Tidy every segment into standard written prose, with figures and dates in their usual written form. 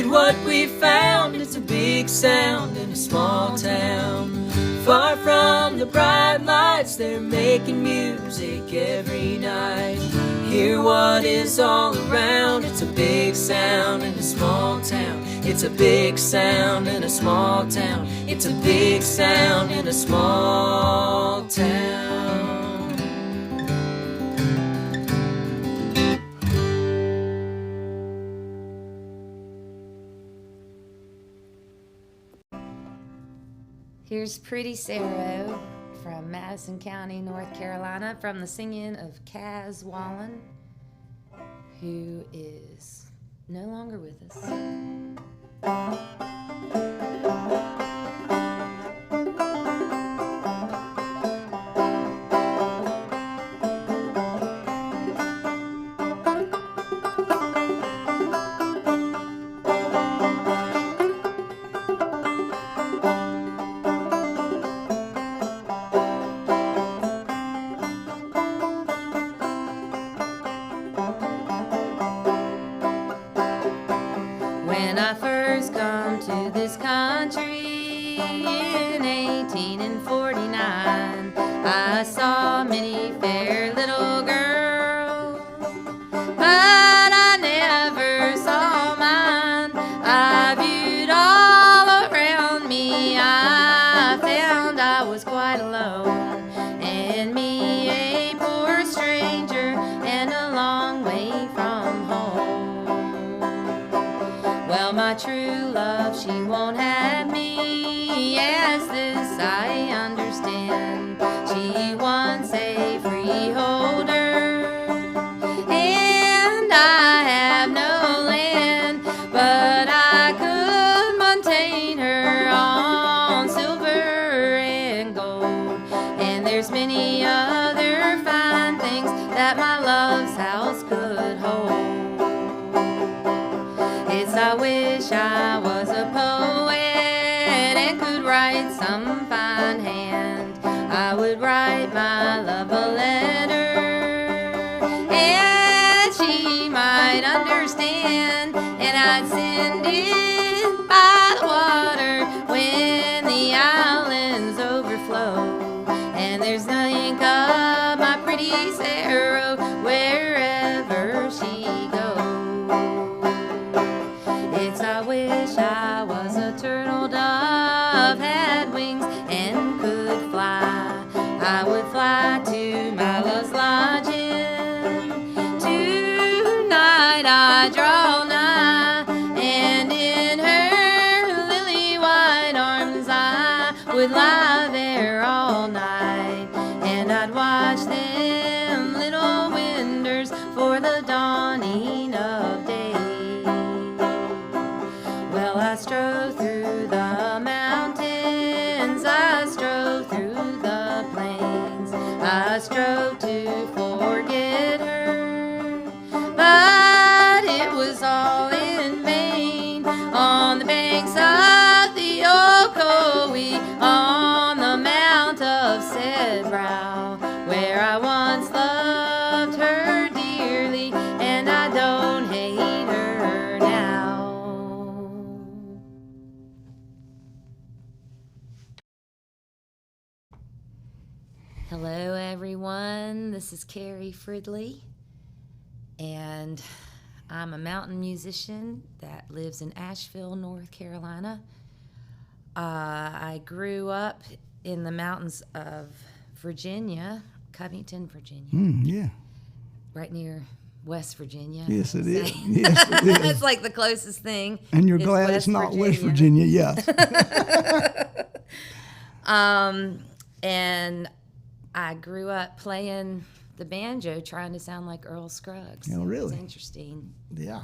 at what we found. It's a big sound in a small town. Far from the bright lights, they're making music every night. Hear what is all around. It's a big sound in a small town. It's a big sound in a small town. It's a big sound in a small town. Here's Pretty Sarah from Madison County, North Carolina, from the singing of Kaz Wallen, who is no longer with us. When I first come to this country in 1849, I saw many fair little girls, but I never saw mine. I viewed all around me, I found I was quite alone, and me a poor stranger and a long way from home. Well, my true love, she won't have me, as this I understand. She wants a freeholder, and I have no land, but I could maintain her on silver and gold. And there's many other fine things that my love's house could hold. I wish I was a poet and could write some fine hand. I would write my love a letter, and she might understand, and I'd send it by the water when the islands overflow. And there's nothing of my pretty Sarah wherever she goes. I wish I was a turtle dove, had wings and could fly. I would fly to my love's lodging. Tonight I draw nigh, and in her lily white arms I would lie there all night. And I'd watch them little winders for the dawning of day. I strode through the mountains, I strode through the plains, I strove to forget her, but it was all in vain. On the banks of the Ocoee, on the mount of Cedrow, where I once loved her dearly, and I don't hate her now. Hello everyone, this is Cary Fridley, and I'm a mountain musician that lives in Asheville, North Carolina. I grew up in the mountains of Virginia, Covington, Virginia. Yeah. Right near West Virginia. Yes, it is. Yes, it is. It's like the closest thing. And you're glad it's not West Virginia, yes. And I grew up playing the banjo, trying to sound like Earl Scruggs. Oh, really? It's interesting. Yeah.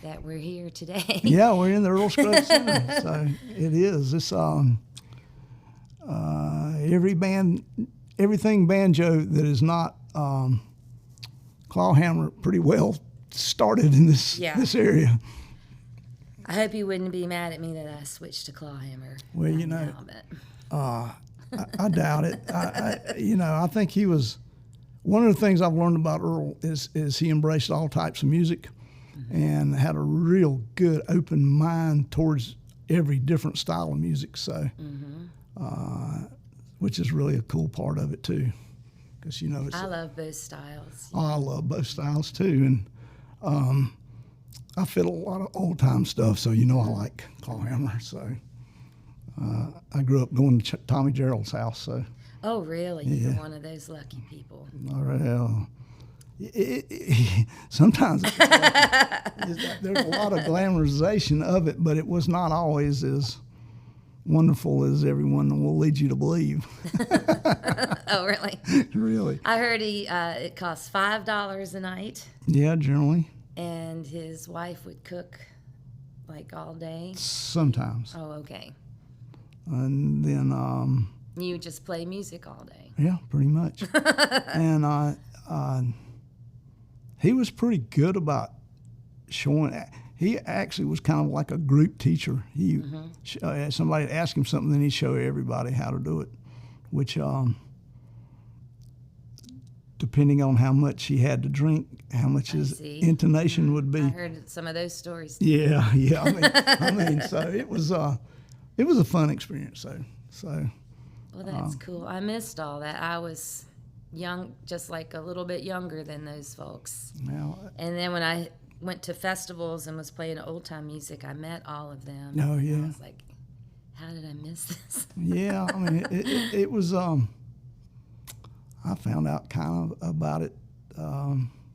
That we're here today. Yeah, we're in the Earl Scruggs Center, so it is. It's everything banjo that is not clawhammer pretty well started in this area. I hope you wouldn't be mad at me that I switched to clawhammer. Well, you know, I doubt it. I think he was. One of the things I've learned about Earl is he embraced all types of music, and had a real good open mind towards every different style of music. So, which is really a cool part of it too, because I love both styles. I love both styles too, and I fiddle a lot of old time stuff. So I like clawhammer. So I grew up going to Tommy Gerald's house. So. Oh, really? Yeah. You're one of those lucky people. Well, sometimes there's a lot of glamorization of it, but it was not always as wonderful as everyone will lead you to believe. Oh, really? Really? I heard it costs $5 a night, Yeah, generally. and his wife would cook like all day. Sometimes. Oh, okay. And then, You just play music all day. yeah, pretty much. And he was pretty good about showing. He actually was kind of like a group teacher. He somebody asked him something, then he'd show everybody how to do it, which depending on how much he had to drink, how much his intonation would be. I heard some of those stories too. Yeah. I mean, so it was a fun experience. So. Well, that's cool. I missed all that. I was young, just like a little bit younger than those folks. Now, And then when I went to festivals and was playing old time music, I met all of them. Oh, yeah. And I was like, how did I miss this? yeah, I mean, it was. I found out kind of about it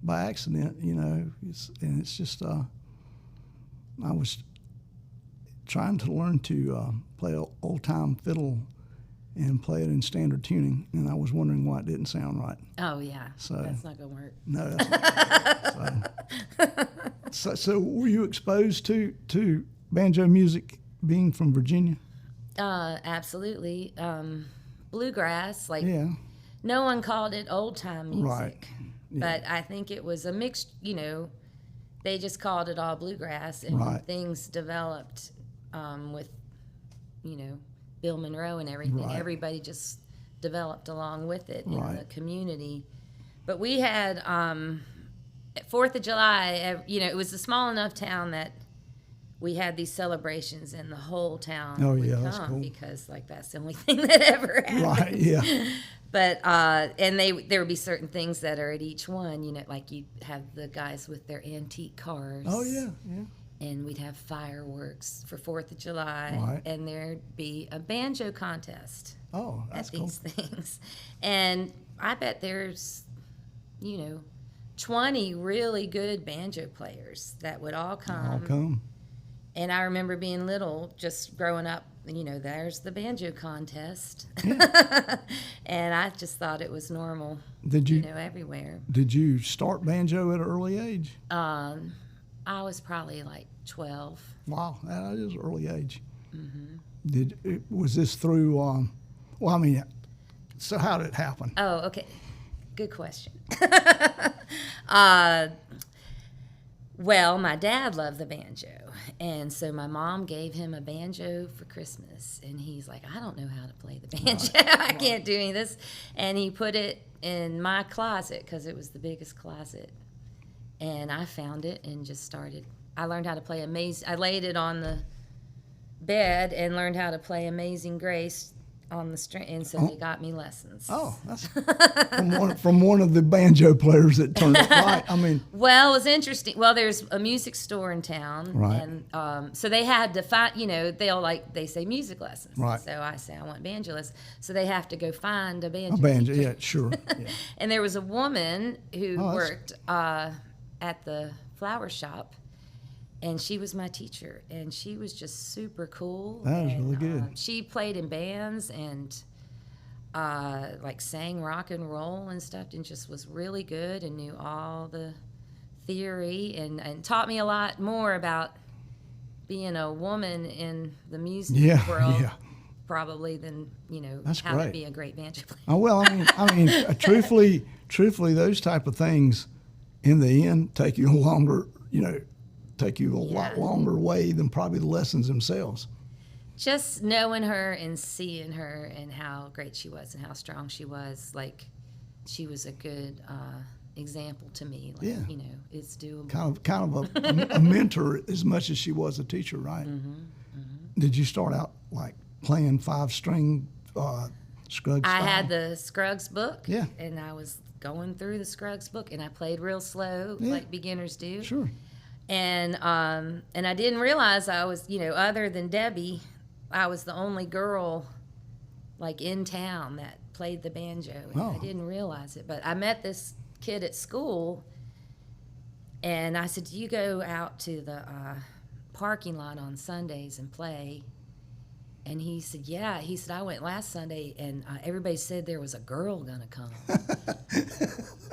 by accident, and it's just. I was trying to learn to play old time fiddle and play it in standard tuning, and I was wondering why it didn't sound right. Oh, yeah. So that's not going to work. No, that's not so were you exposed to banjo music being from Virginia? Absolutely. Bluegrass, like Yeah. no one called it old time music. Right. Yeah. But I think it was a mixed, they just called it all bluegrass, and Right. things developed with, Bill Monroe and everything. Right. Everybody just developed along with it in Right. the community. But we had 4th of July, it was a small enough town that we had these celebrations and the whole town Oh, would yeah, come that's cool. because that's the only thing that ever happened. Right. Yeah. But and there would be certain things that are at each one, like you have the guys with their antique cars. Oh yeah. Yeah. And we'd have fireworks for 4th of July, Right. and there'd be a banjo contest Oh, that's at cool. these things. And I bet there's, 20 really good banjo players that would all come. I'll come. And I remember being little, just growing up, there's the banjo contest. And I just thought it was normal, Did you everywhere. Did you start banjo at an early age? I was probably like 12. Wow, that is early age. Mm-hmm. Was this through? So how did it happen? Oh, okay. Good question. Well, my dad loved the banjo, and so my mom gave him a banjo for Christmas, and he's like, I don't know how to play the banjo. I can't do any of this. And he put it in my closet because it was the biggest closet. And I found it and just started. I learned how to play I laid it on the bed and learned how to play Amazing Grace on the string, and so they got me lessons. Oh, that's from one of the banjo players that turned it right. Well, it was interesting. Well, there's a music store in town, Right. And so they had to find. They say music lessons. Right. So I say I want banjo lessons. So they have to go find a banjo. a banjo. teacher. Yeah, sure. Yeah. And there was a woman who Oh, that's- worked at the flower shop. And she was my teacher, and she was just super cool. That was and, really good. She played in bands and sang rock and roll and stuff, and just was really good and knew all the theory and taught me a lot more about being a woman in the music world, Yeah. probably than That's how great. to be a great banjo player. Oh, well, truthfully, those type of things, in the end, take you a lot longer way than probably the lessons themselves. Just knowing her and seeing her and how great she was and how strong she was, like she was a good example to me. Like, Yeah. you know, it's doable. Kind of a mentor as much as she was a teacher, right? Did you start out like playing 5-string Scruggs I style? had the Scruggs book, Yeah. and I was going through the Scruggs book, and I played real slow, Yeah. like beginners do. Sure. And I didn't realize I was, you know, other than Debbie, I was the only girl, like, in town that played the banjo. And I didn't realize it. But I met this kid at school, and I said, do you go out to the parking lot on Sundays and play? And he said, yeah. He said, I went last Sunday, and everybody said there was a girl going to come.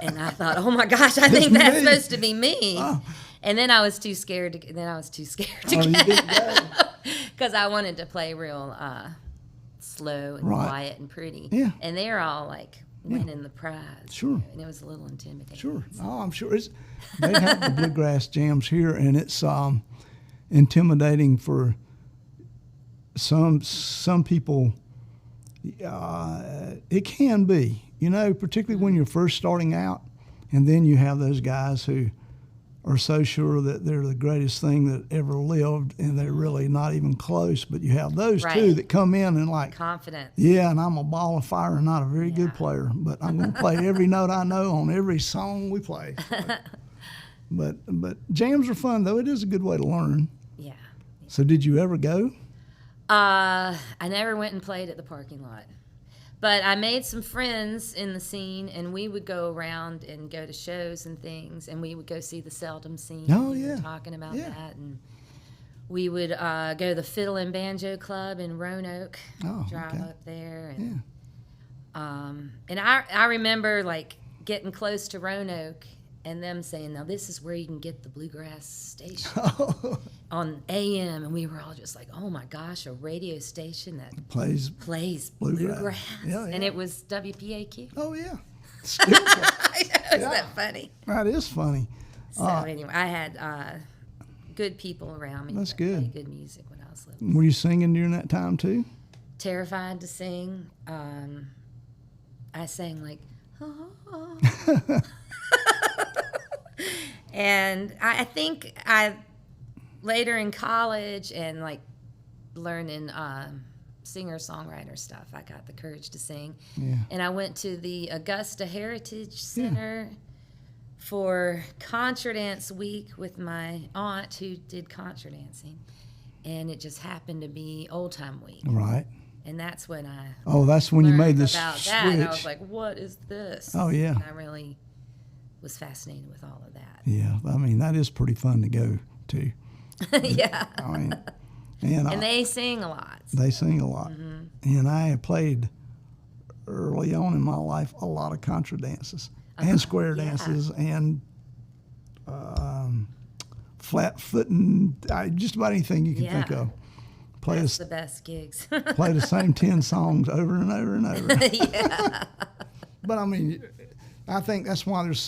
And I thought, oh, my gosh, I think that's supposed to be me. Oh. And then I was too scared to Oh, you didn't go. because I wanted to play real slow and Right. quiet and pretty. Yeah. And they're all like winning the prize. Sure. You know, and it was a little intimidating. Sure. Oh, I'm sure. They have the bluegrass jams here, and it's intimidating for some people. It can be, you know, particularly when you're first starting out, and then you have those guys who are so sure that they're the greatest thing that ever lived, and they're really not even close. But you have those Right. two that come in and like, Confidence. yeah, and I'm a ball of fire and not a very good player, but I'm going to play every note I know on every song we play. But jams are fun, though. It is a good way to learn. Yeah. So did you ever go? I never went and played at the parking lot. But I made some friends in the scene, and we would go around and go to shows and things, and we would go see the Seldom scene. Oh, We were yeah. talking about Yeah. that. And we would go to the Fiddle and Banjo Club in Roanoke, Oh, drive okay. up there. And I remember, like, getting close to Roanoke and them saying, now this is where you can get the bluegrass station on AM. And we were all just like, oh my gosh, a radio station that Plays. plays Bluegrass. bluegrass. Yeah, yeah. And it was WPAQ. Oh, yeah. Isn't that funny? That is funny. So anyway, I had good people around me. That's that good. played good music when I was little. Were you singing during that time, too? Terrified to sing. I sang like, and I think later in college and like learning singer-songwriter stuff, I got the courage to sing. Yeah. And I went to the Augusta Heritage Center for Contra Dance Week with my aunt who did contra dancing. And it just happened to be Old Time Week. Right. And that's when I Oh, that's when you made learned this about switch. that. And I was like, what is this? Oh, yeah. And I really was fascinated with all of that. Yeah, I mean, that is pretty fun to go to. Yeah. I mean, and they sing a lot. they sing a lot. And I had played early on in my life a lot of contra dances and square dances and flat footing, just about anything you can think of. That's the best gigs. Play the same 10 songs over and over and over. Yeah. But I mean, I think that's why there's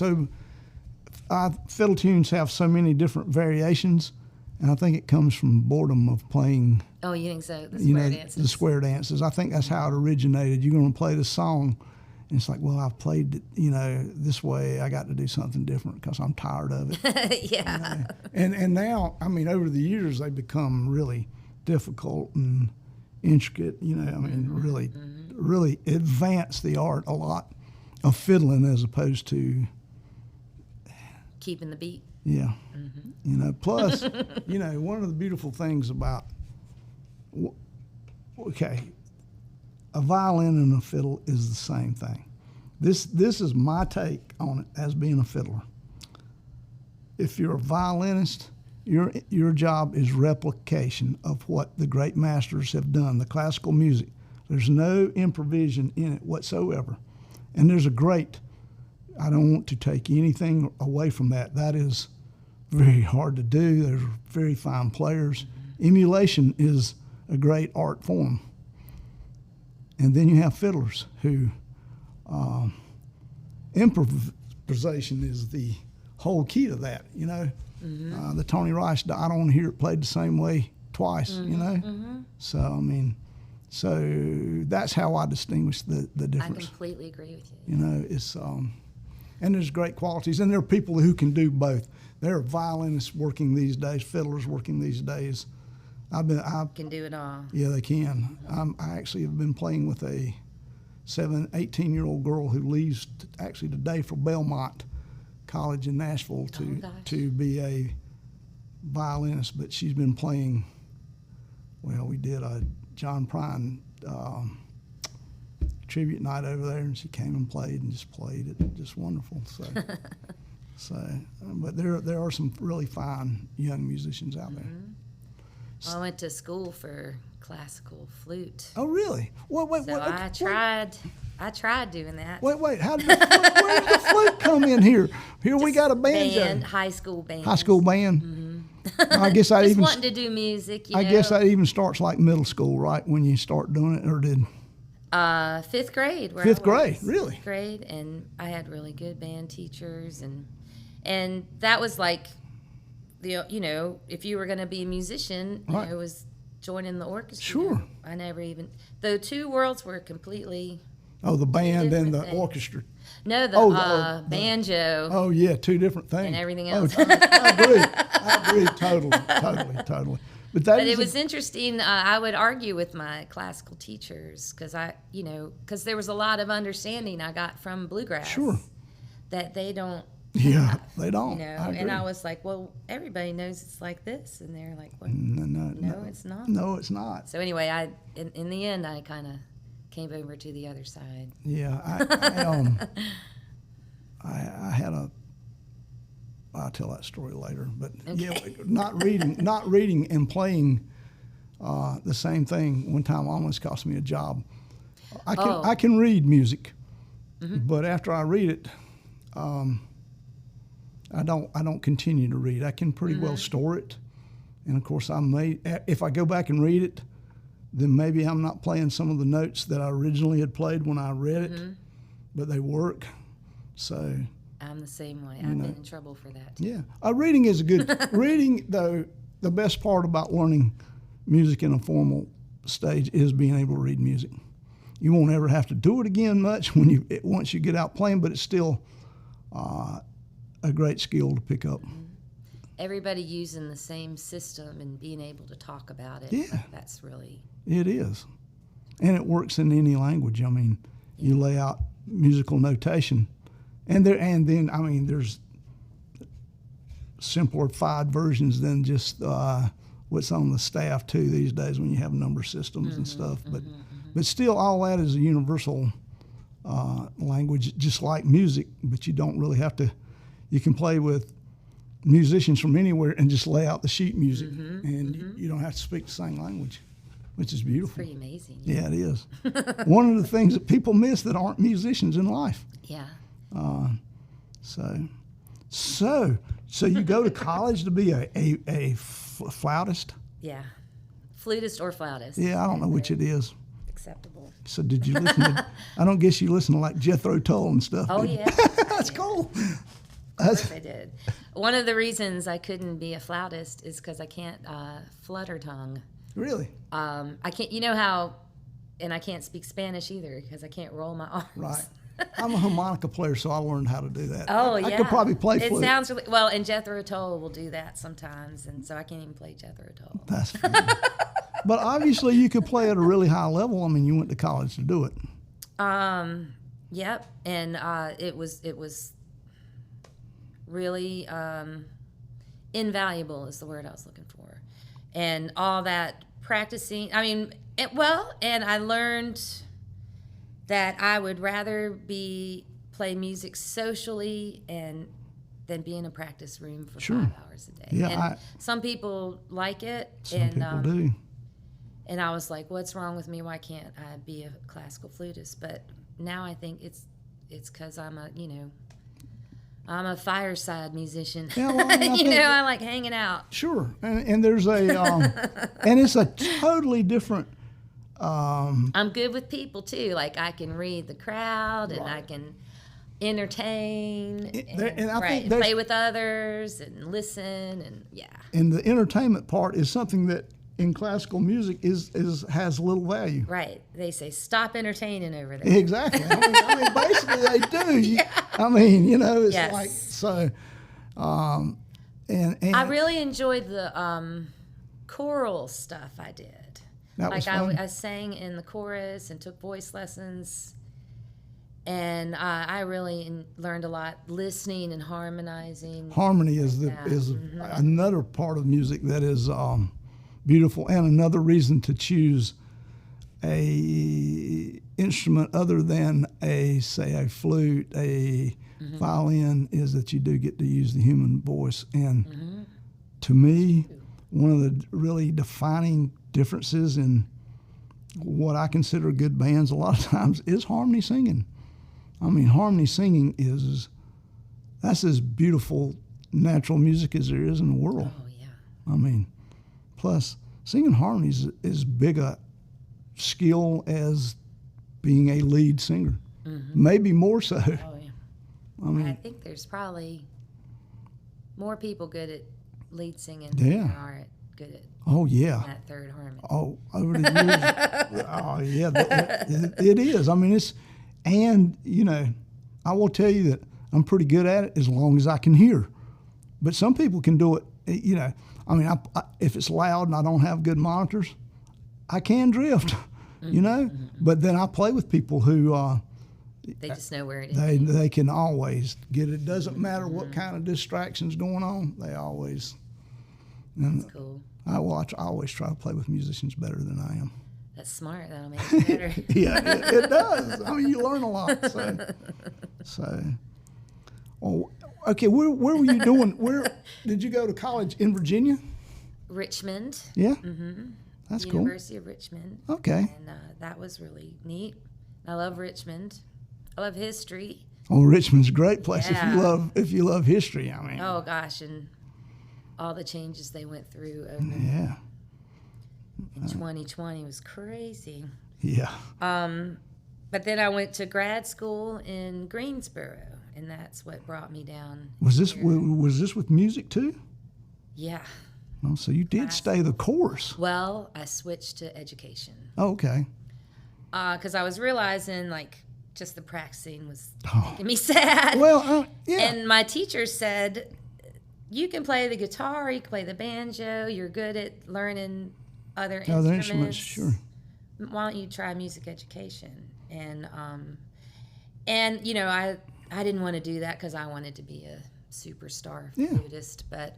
fiddle tunes have so many different variations, and I think it comes from boredom of playing. Oh, you think so? The You square know, dances. the square dances. I think that's how it originated. You're going to play the song, and it's like, well, I've played it, you know, this way. I got to do something different because I'm tired of it. Yeah. And now, I mean, over the years, they've become really difficult and intricate. You know, I mean, really advance the art a lot of fiddling as opposed to Keeping the beat. you know. Plus, you know, one of the beautiful things about a violin and a fiddle is the same thing. This is my take on it as being a fiddler. If you're a violinist, your job is replication of what the great masters have done, the classical music. There's no improvisation in it whatsoever. And there's I don't want to take anything away from that. That is very hard to do. There's very fine players. Emulation is a great art form. And then you have fiddlers who, improvisation is the whole key to that, you know. The Tony Rice, I don't want to hear it played the same way twice, you know. So, I mean, that's how I distinguish the I difference. completely agree with you. You know, it's and there's great qualities, and there are people who can do both. There are violinists working these days, fiddlers working these days. I Can do it all. Yeah, they can. I actually have been playing with a 18-year-old girl who leaves actually today for Belmont College in Nashville to be a violinist, but she's been playing. Well, we did a John Prine tribute night over there, and she came and played and just played it just wonderful. But there are some really fine young musicians out there. Well, I went to school for classical flute. Oh, really? Wait. So I tried doing that. Wait. How did where did the flute come in here? Here we got a banjo. High school band. High school band. Mm-hmm. I guess Just wanting to do music. I guess that even starts like middle school, right? When you start doing it, or did? Fifth grade. Fifth grade, really? Fifth grade, and I had really good band teachers, and that was like, if you were going to be a musician, right. it was joining the orchestra. Sure. I never even, the two worlds were completely. Oh, the band and the things. orchestra. No, the banjo. Oh yeah, two different things. And everything else. I agree, totally. But it was interesting. I would argue with my classical teachers because there was a lot of understanding I got from bluegrass. Sure. That they don't. Yeah, they don't. And I was like, well, everybody knows it's like this, and they're like, well, no, it's not. No, it's not. So anyway, in the end, I kind of came over to the other side. Yeah, I had a. I'll tell that story later, but okay. Yeah, not reading and playing the same thing one time almost cost me a job. I can read music, mm-hmm. but after I read it, I don't continue to read. I can pretty well store it, and of course if I go back and read it, then maybe I'm not playing some of the notes that I originally had played when I read it, but they work. So I'm the same way. I've been in trouble for that too. Yeah, reading is a good. Reading, though, the best part about learning music in a formal stage is being able to read music. You won't ever have to do it again much once you get out playing, but it's still a great skill to pick up. Everybody using the same system and being able to talk about it. Yeah, that's really. It is, and it works in any language. I mean, you lay out musical notation. And then there's simplified versions than just what's on the staff too these days when you have number systems and stuff. But still, all that is a universal language, just like music. But you don't really have to. You can play with musicians from anywhere and just lay out the sheet music, and you don't have to speak the same language, which is beautiful. It's pretty amazing. Yeah, it is. One of the things that people miss that aren't musicians in life. Yeah. So you go to college to be a flautist? Yeah, flutist or flautist. Yeah, I don't know which it is. Acceptable. So did you listen to? I don't guess you listen to like Jethro Tull and stuff. Oh yeah, that's cool. Of course I did. One of the reasons I couldn't be a flautist is because I can't flutter tongue. Really? I can't. You know how, and I can't speak Spanish either because I can't roll my arms. Right. I'm a harmonica player, so I learned how to do that. Oh, I could probably play flute. It sounds really well, and Jethro Tull will do that sometimes, and so I can't even play Jethro Tull. That's funny. But obviously, you could play at a really high level. I mean, you went to college to do it. Yep, and it was really invaluable is the word I was looking for, and all that practicing. I mean, and I learned that I would rather play music socially than be in a practice room for 5 hours a day. Yeah, and some people like it. Some people do. And I was like, what's wrong with me? Why can't I be a classical flutist? But now I think it's because I'm a fireside musician. Yeah, well, I like hanging out. Sure, and there's and it's a totally different. I'm good with people too. Like I can read the crowd, and I can entertain, and I think play with others, and listen, and yeah. And the entertainment part is something that in classical music has little value. Right. They say stop entertaining over there. Exactly. I mean basically they do. I mean, you know, it's Yes. like so. And I really enjoyed the choral stuff I did. That was like fun. I sang in the chorus and took voice lessons, and I really learned a lot listening and harmonizing. Harmony is another part of music that is beautiful, and another reason to choose a instrument other than a flute, a violin, is that you do get to use the human voice. And to me, one of the really defining differences in what I consider good bands a lot of times is harmony singing. I mean, harmony singing that's as beautiful natural music as there is in the world. Oh yeah. I mean, plus singing harmonies is as big a skill as being a lead singer, maybe more so. Oh yeah. I mean, I think there's probably more people good at lead singing Yeah. than there are good at oh yeah, that third harmony. oh over the years, oh yeah, it is. I mean, and you know, I will tell you that I'm pretty good at it as long as I can hear. But some people can do it. You know, I mean, if it's loud and I don't have good monitors, I can drift. You know, but then I play with people who They just know where it is. they can always get it. Doesn't matter what kind of distraction's going on. They always. And That's cool. I always try to play with musicians better than I am. That's smart. That'll make it better. Yeah, it does. I mean, you learn a lot. So. Oh, okay. Where were you doing? Where did you go to college in Virginia? Richmond. Yeah. That's cool. University of Richmond. Okay. And that was really neat. I love Richmond. I love history. Oh, Richmond's a great place Yeah. if you love history. I mean. Oh gosh, and all the changes they went through over Yeah. in 2020 was crazy. Yeah. But then I went to grad school in Greensboro, and that's what brought me down. Was this here. with music too? Yeah. Oh, so you did stay the course. Well, I switched to education Oh, okay. because I was realizing like just the practicing was Oh. making me sad. Well, yeah. And my teacher said, you can play the guitar, you can play the banjo, you're good at learning other instruments. Sure. Why don't you try music education? And you know, I didn't want to do that because I wanted to be a superstar flutist, but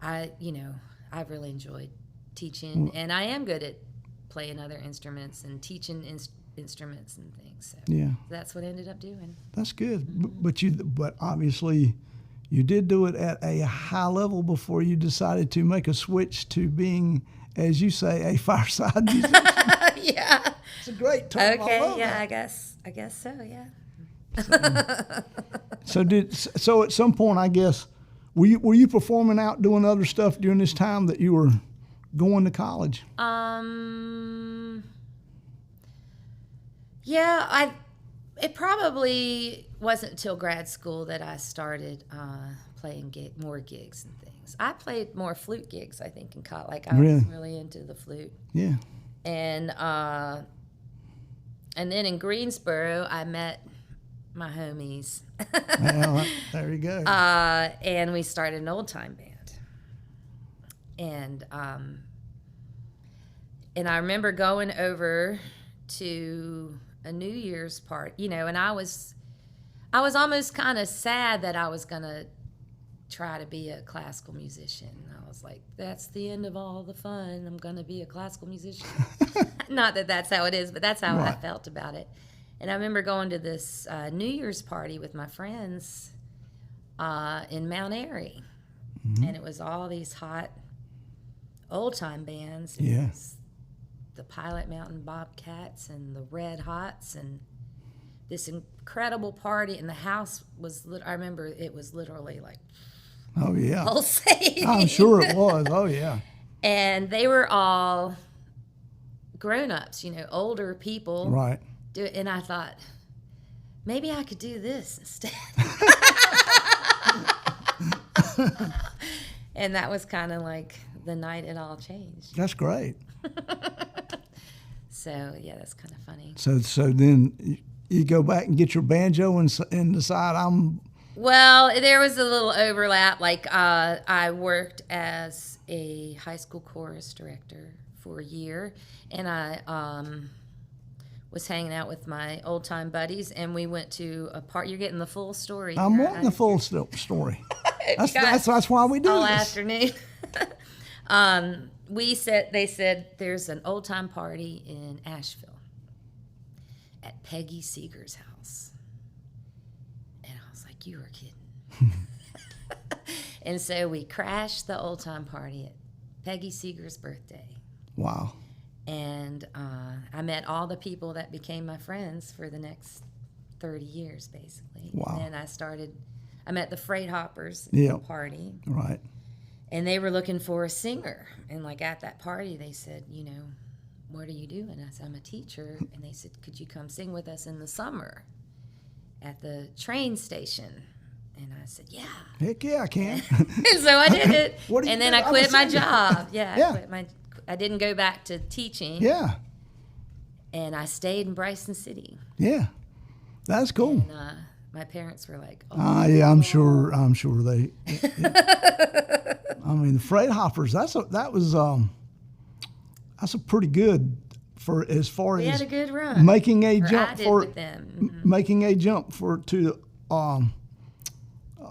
I've really enjoyed teaching, and I am good at playing other instruments and teaching instruments and things. So Yeah. that's what I ended up doing. That's good. But obviously, you did do it at a high level before you decided to make a switch to being, as you say, a fireside musician. Yeah. It's a great term. I Okay. love Yeah. that. I guess so. Yeah. So at some point, I guess, were you performing out doing other stuff during this time that you were going to college? Yeah, it probably wasn't until grad school that I started playing more gigs and things. I played more flute gigs, I think, in college. Like I was really into the flute. Yeah. And then in Greensboro, I met my homies. Well, there you go. And we started an old time band. And I remember going over to a New Year's party, and I was almost kind of sad that I was gonna try to be a classical musician. I was like, that's the end of all the fun. I'm gonna be a classical musician. Not that that's how it is, but that's how I felt about it. And I remember going to this New Year's party with my friends in Mount Airy. And it was all these hot old time bands. Yeah. It was the Pilot Mountain Bobcats and the Red Hots and this incredible party. And the house was, I remember it was literally like Oh, yeah. pulsating. I'm sure it was. Oh, yeah. And they were all grown-ups, older people. Right. And I thought, maybe I could do this instead. And that was kind of like the night it all changed. That's great. So, yeah, that's kind of funny. So then you go back and get your banjo and decide Well, there was a little overlap. Like I worked as a high school chorus director for a year, and I was hanging out with my old time buddies, and we went to a part. You're getting the full story. I'm here. wanting the full story. That's why we do all this. afternoon. They said there's an old time party in Asheville at Peggy Seeger's house, and I was like, "You were kidding." And so we crashed the old time party at Peggy Seeger's birthday. Wow. And I met all the people that became my friends for the next 30 years, basically. Wow. And I met the Freight Hoppers at Yep. the party. Right. And they were looking for a singer. And like at that party, they said, you know, what are you doing? I said, I'm a teacher. And they said, could you come sing with us in the summer at the train station? And I said, yeah. Heck yeah, I can. And so I did it. What do you and then do? I I'm a quit my singer. job. Yeah, Yeah. I didn't go back to teaching. Yeah. And I stayed in Bryson City. Yeah. That's cool. And my parents were like, oh. Yeah, I'm sure they. I mean, the Freight Hoppers. That's a pretty good for as far We as had a good run. making a Or jump I did for with them. Mhm. making a jump to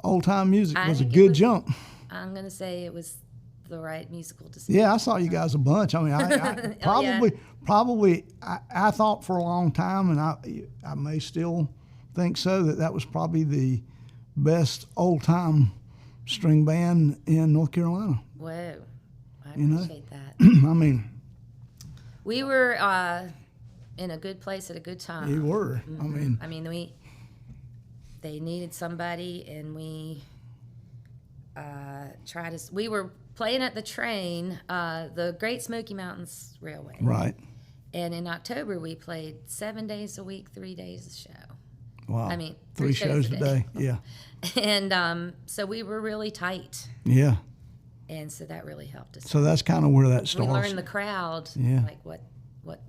old time music I was a think it good was- jump. I'm going to say it was the right musical decision. Yeah, I saw you guys a bunch. I mean, I Oh, yeah. probably I thought for a long time, and I may still think so, that was probably the best old time string band in North Carolina. Whoa. I You know? appreciate that. I mean, We were in a good place at a good time. you were. I mean, they needed somebody, and we we were playing at the train, the Great Smoky Mountains Railway. right. And in October, we played 7 days a week, 3 days a show. Wow. I mean, 3 shows a day. Yeah. And so we were really tight. Yeah. And so that really helped us. So that's kind of where that We starts. learned the crowd, Yeah. like what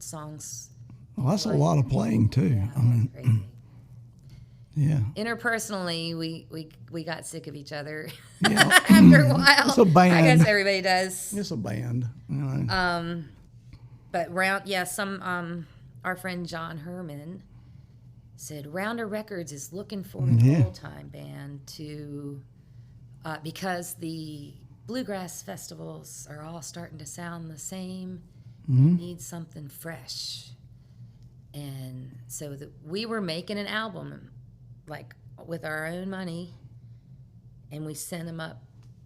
songs. Well, that's a lot of playing too. I mean, Crazy. yeah. Interpersonally, we got sick of each other Yeah. after a while. It's a band. I guess everybody does. It's a band. You know. But our friend John Herman said Rounder Records is looking for an Yeah. old time band to because the bluegrass festivals are all starting to sound the same. Mm-hmm. They need something fresh. And so we were making an album, like with our own money, and we sent them up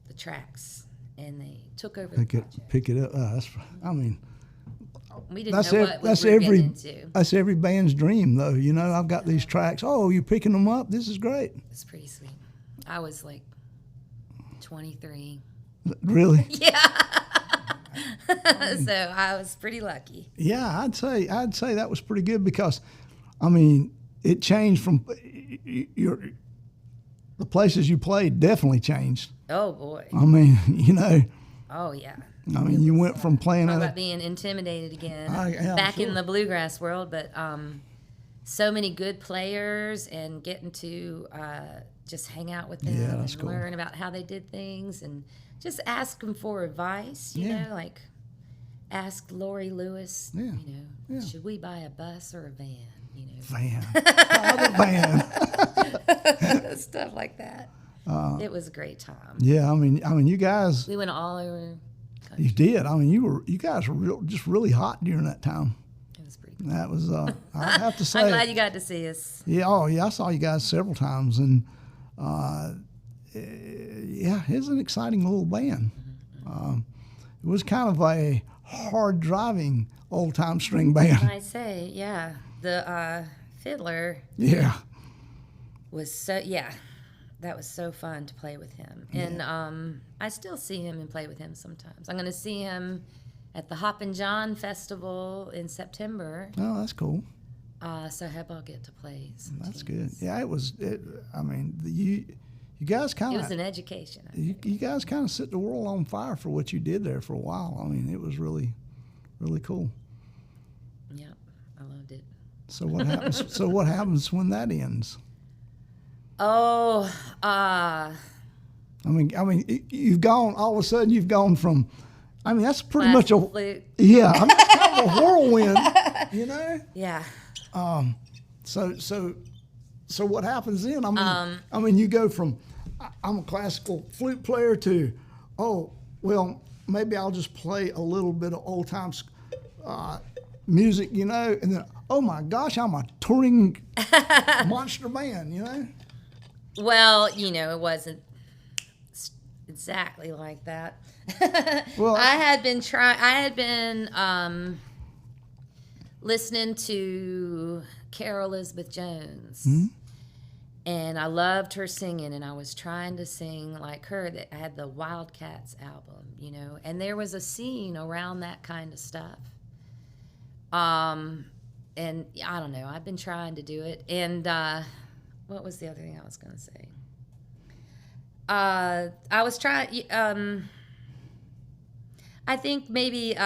the tracks, and they took over the project. Pick it up. I mean, We didn't know what we were every getting into. that's every band's dream, though. You know, I've got these tracks. Oh, you're picking them up. This is great. It's pretty sweet. I was like 23. Really? Yeah. So I was pretty lucky. Yeah, I'd say that was pretty good because, I mean, it changed from the places you played definitely changed. Oh boy. I mean, you know, Oh yeah. I mean, you went from playing Talk at about a being intimidated again. yeah, I'm back sure. in the bluegrass world, but so many good players and getting to just hang out with them Yeah, that's and cool. learn about how they did things and just ask them for advice. You Yeah. know, like ask Lori Lewis. Yeah. You know, Yeah. should we buy a bus or a van? You know, van. Other van. stuff like that. It was a great time. Yeah, I mean, you guys, We went all over. you did. I mean, you guys were just really hot during that time. It was pretty cool. That was, I have to say. I'm glad you got to see us. Yeah, oh yeah, I saw you guys several times, and yeah, it's an exciting little band. It was kind of a hard driving old time string band. I say, yeah, the fiddler Yeah, was that was so fun to play with him, and I still see him and play with him sometimes. I'm going to see him at the Hoppin' John Festival in September. oh, that's cool. So I hope I'll get to play some That's tunes. good. Yeah, it was. I mean, you guys kind It was of an education. you guys kind of set the world on fire for what you did there for a while. I mean, it was really, really cool. Yeah, I loved it. So what happens? So what happens when that ends? Oh, I mean, you've gone all of a sudden. You've gone from. I mean, that's pretty much a flute. yeah. I mean, that's kind of a whirlwind, you know. Yeah. So what happens then? I mean, you go from I'm a classical flute player to, oh well, maybe I'll just play a little bit of old time music, you know, and then oh my gosh, I'm a touring monster band, you know. Well, you know, it wasn't exactly like that. Well, I had been listening to Carol Elizabeth Jones, and I loved her singing, and I was trying to sing like her. That I had the Wildcats album, you know, and there was a scene around that kind of stuff. And I don't know, I've been trying to do it. And what was the other thing I was going to say? I was trying. I think maybe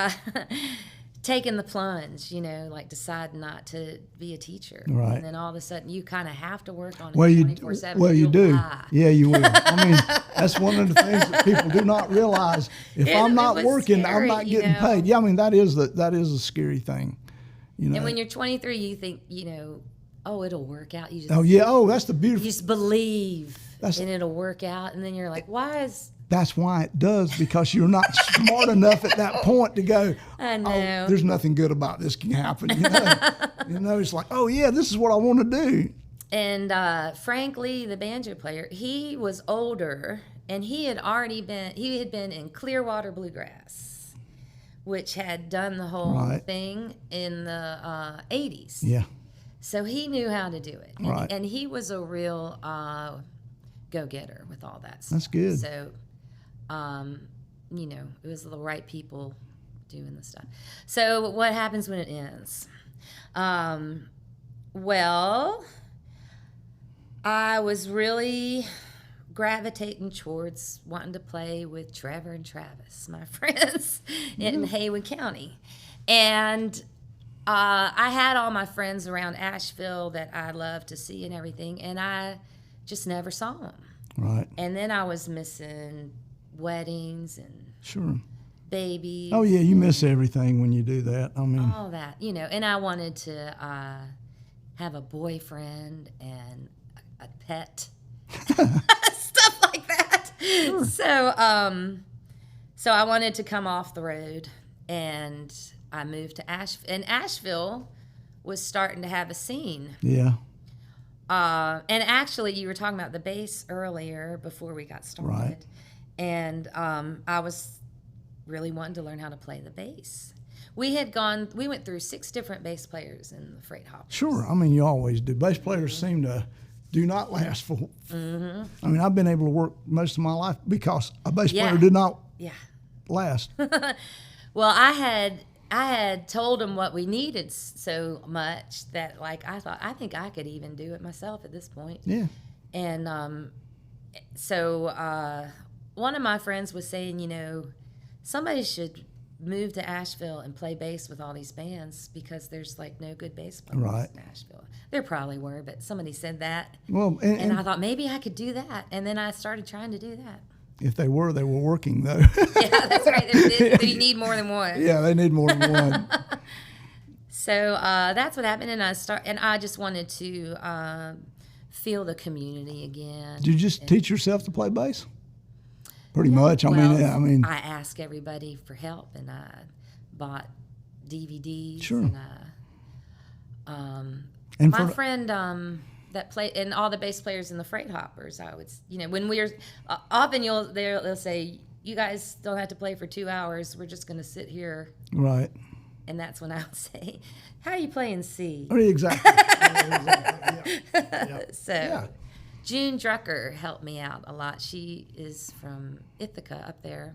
taking the plunge, you know, like decide not to be a teacher. Right. And then all of a sudden you kind of have to work on it 24/7. Well, you You'll do. die. Yeah, you will. I mean, that's one of the things that people do not realize. If I'm not was working, scary, I'm not you getting know? paid. Yeah, I mean, that is a scary thing. You know. And when you're 23, you think, you know, oh, it'll work out. You just, Oh yeah. Oh, that's the you beautiful. just believe That's- and it'll work out. And then you're like, why is... That's why it does, because you're not smart enough at that point to go, I know. oh, there's nothing good about this can happen. You know, it's like, oh yeah, this is what I want to do. And frankly, the banjo player, he was older, and he had been in Clearwater Bluegrass, which had done the whole Right. thing in the 80s. Yeah. So he knew how to do it. And, Right. and he was a real go-getter with all that stuff. That's good. So, you know, it was the right people doing the stuff. So what happens when it ends? Well, I was really gravitating towards wanting to play with Trevor and Travis, my friends in Haywood County. And I had all my friends around Asheville that I loved to see and everything, and I just never saw them. Right. And then I was missing weddings and Sure. babies. Oh yeah, you miss everything when you do that. I mean, All that, you know. And I wanted to have a boyfriend and a pet, stuff like that. Sure. So I wanted to come off the road, and I moved to Asheville. And Asheville was starting to have a scene. yeah. And actually, you were talking about the bass earlier before we got started. Right. And I was really wanting to learn how to play the bass. We went through 6 different bass players in the Freight Hoppers. Sure. I mean, you always do. Bass players seem to do not last for. I mean, I've been able to work most of my life because a bass Yeah. player did not Yeah. last. Well, I had told them what we needed so much that, like, I think I could even do it myself at this point. Yeah. And so one of my friends was saying, you know, somebody should move to Asheville and play bass with all these bands because there's like no good bass players Right. in Asheville. There probably were, but somebody said that. Well, And I thought maybe I could do that. And then I started trying to do that. if they were working though. Yeah, that's right. You need more than one. Yeah, they need more than one. So that's what happened, and I just wanted to feel the community again. Did you just teach yourself to play bass? Pretty much. I mean, I asked everybody for help, and I bought DVDs. Sure. And, and my for, friend that played, and all the bass players in the Freight Hoppers, I would, you know, when we're often they'll say, "You guys don't have to play for 2 hours. We're just going to sit here." right. And that's when I would say, "How are you playing C?" Oh, exactly. Yeah. So, Yeah. June Drucker helped me out a lot. She is from Ithaca up there,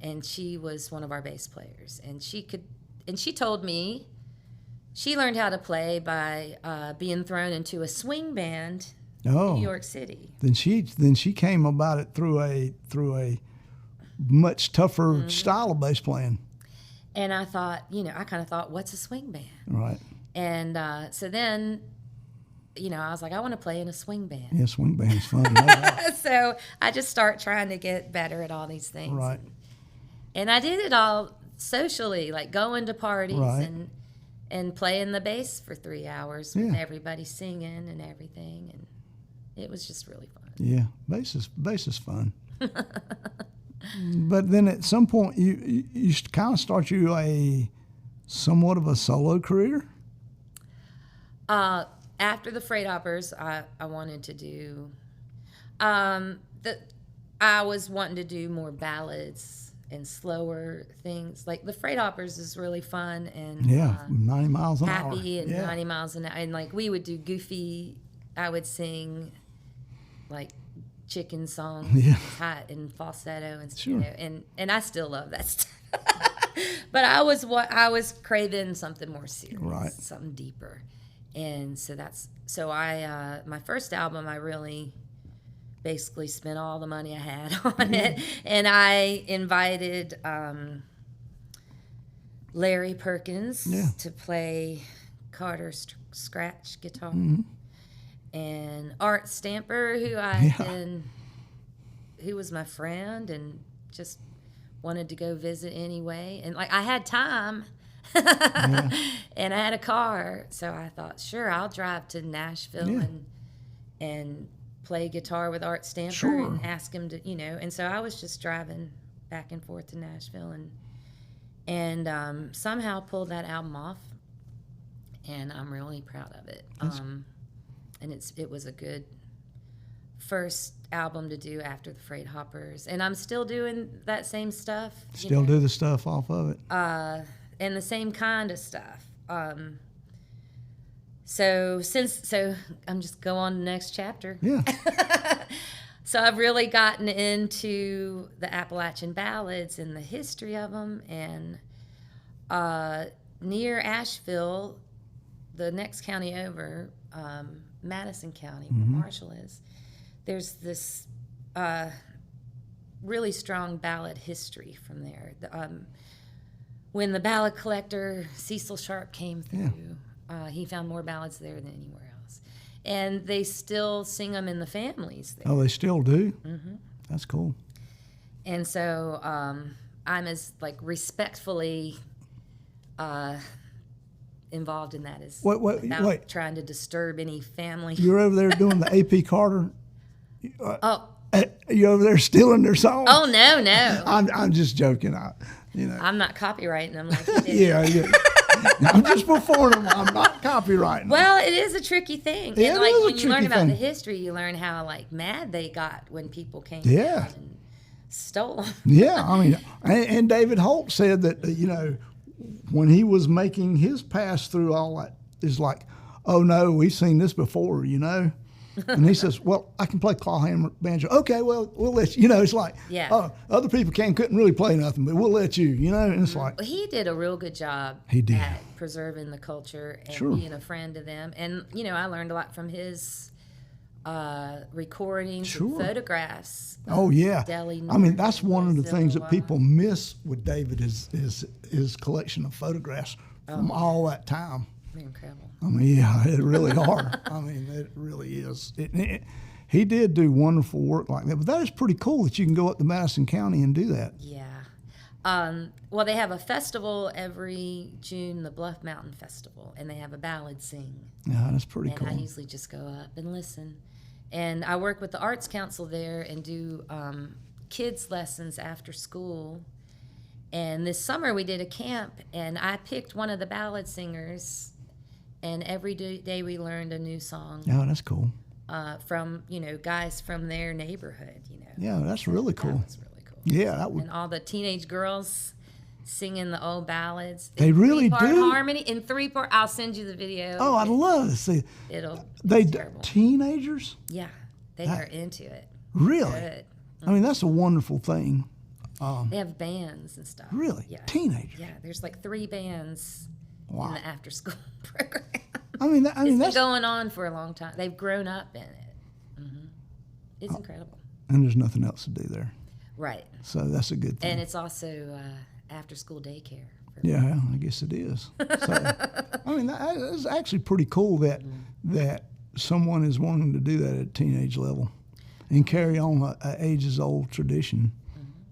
and she was one of our bass players. And she told me she learned how to play by being thrown into a swing band in Oh. New York City. Then she came about it through a much tougher style of bass playing. And I thought, you know, I kind of thought, what's a swing band? Right. And so then, I was like, I want to play in a swing band. Yeah, swing band's fun. No doubt. So I just start trying to get better at all these things. Right. And I did it all socially, like going to parties Right. and playing the bass for 3 hours with Yeah. everybody singing and everything. And it was just really fun. Yeah, bass is fun. But then at some point, you kind of start somewhat of a solo career. After the Freight Hoppers, I wanted to do. I was wanting to do more ballads and slower things. Like the Freight Hoppers is really fun and 90 miles an hour. happy and Yeah. 90 miles an hour. And like we would do goofy. I would sing like chicken songs, Yeah. hot and falsetto and Sure. and I still love that stuff. But I was craving something more serious, Right. something deeper. And so I my first album I really basically spent all the money I had on it, and I invited Larry Perkins Yeah. to play Carter's scratch guitar, Mm-hmm. and Art Stamper, who was my friend and just wanted to go visit anyway, and like I had time. And I had a car, so I thought, sure, I'll drive to Nashville and play guitar with Art Stamper Sure. and ask him to, And so I was just driving back and forth to Nashville and somehow pulled that album off, and I'm really proud of it. And it was a good first album to do after the Freight Hoppers, and I'm still doing that same stuff. Still do the stuff off of it. And the same kind of stuff. So I'm just go on to the next chapter. Yeah. So I've really gotten into the Appalachian ballads and the history of them. And near Asheville, the next county over, Madison County, where Marshall is, there's this really strong ballad history from there. When the ballad collector Cecil Sharp came through, he found more ballads there than anywhere else. And they still sing them in the families there. Oh, they still do? Mm-hmm. That's cool. And so I'm as respectfully involved in that as without trying to disturb any family. You're over there doing the A.P. Carter? Oh. You over there stealing their songs? Oh, no. I'm just joking. I'm not copyrighting them like you did. Yeah. I'm just performing them. I'm not copyrighting. Well, it is a tricky thing. Yeah, and it is a when you learn tricky about thing. the history, you learn how mad they got when people came Yeah. down and stole them. Yeah, I mean, and David Holt said that, when he was making his pass through all that, is like, oh no, we've seen this before, And he says, well, I can play clawhammer banjo. Okay, well, we'll let you, it's like, other people couldn't really play nothing, but we'll let you, and it's like. Well, he did a real good job at preserving the culture and being a friend to them. And, I learned a lot from his recordings and photographs. Oh, yeah. Delhi, I mean, that's one of the Civil things that War. people miss with David is his collection of photographs from all that time. Incredible. I mean, yeah, it really are. I mean, it really is. He did do wonderful work like that. But that is pretty cool that you can go up to Madison County and do that. Yeah. Well, they have a festival every June, the Bluff Mountain Festival, and they have a ballad sing. Yeah, that's pretty And cool. I usually just go up and listen. And I work with the Arts Council there and do kids' lessons after school. And this summer we did a camp, and I picked one of the ballad singers. And every day we learned a new song Yeah, that's cool. from, guys from their neighborhood, Yeah, that's really cool. That was really cool. Yeah, that would. And all the teenage girls singing the old ballads. They really three-part do? harmony in 3-part. I'll send you the video. Oh, I'd love to see. They terrible. teenagers? Yeah, they are into it. Really? Good. I mean, that's a wonderful thing. They have bands and stuff. Really? Yeah. Teenagers? Yeah, there's 3 bands Wow. in the after-school program. I mean, It's that's been going on for a long time. They've grown up in it. It's incredible. and there's nothing else to do there, Right. so that's a good thing. And it's also after-school daycare me. Yeah, I guess it is. So, I mean, it's actually pretty cool that someone is wanting to do that at teenage level and carry on a ages-old tradition.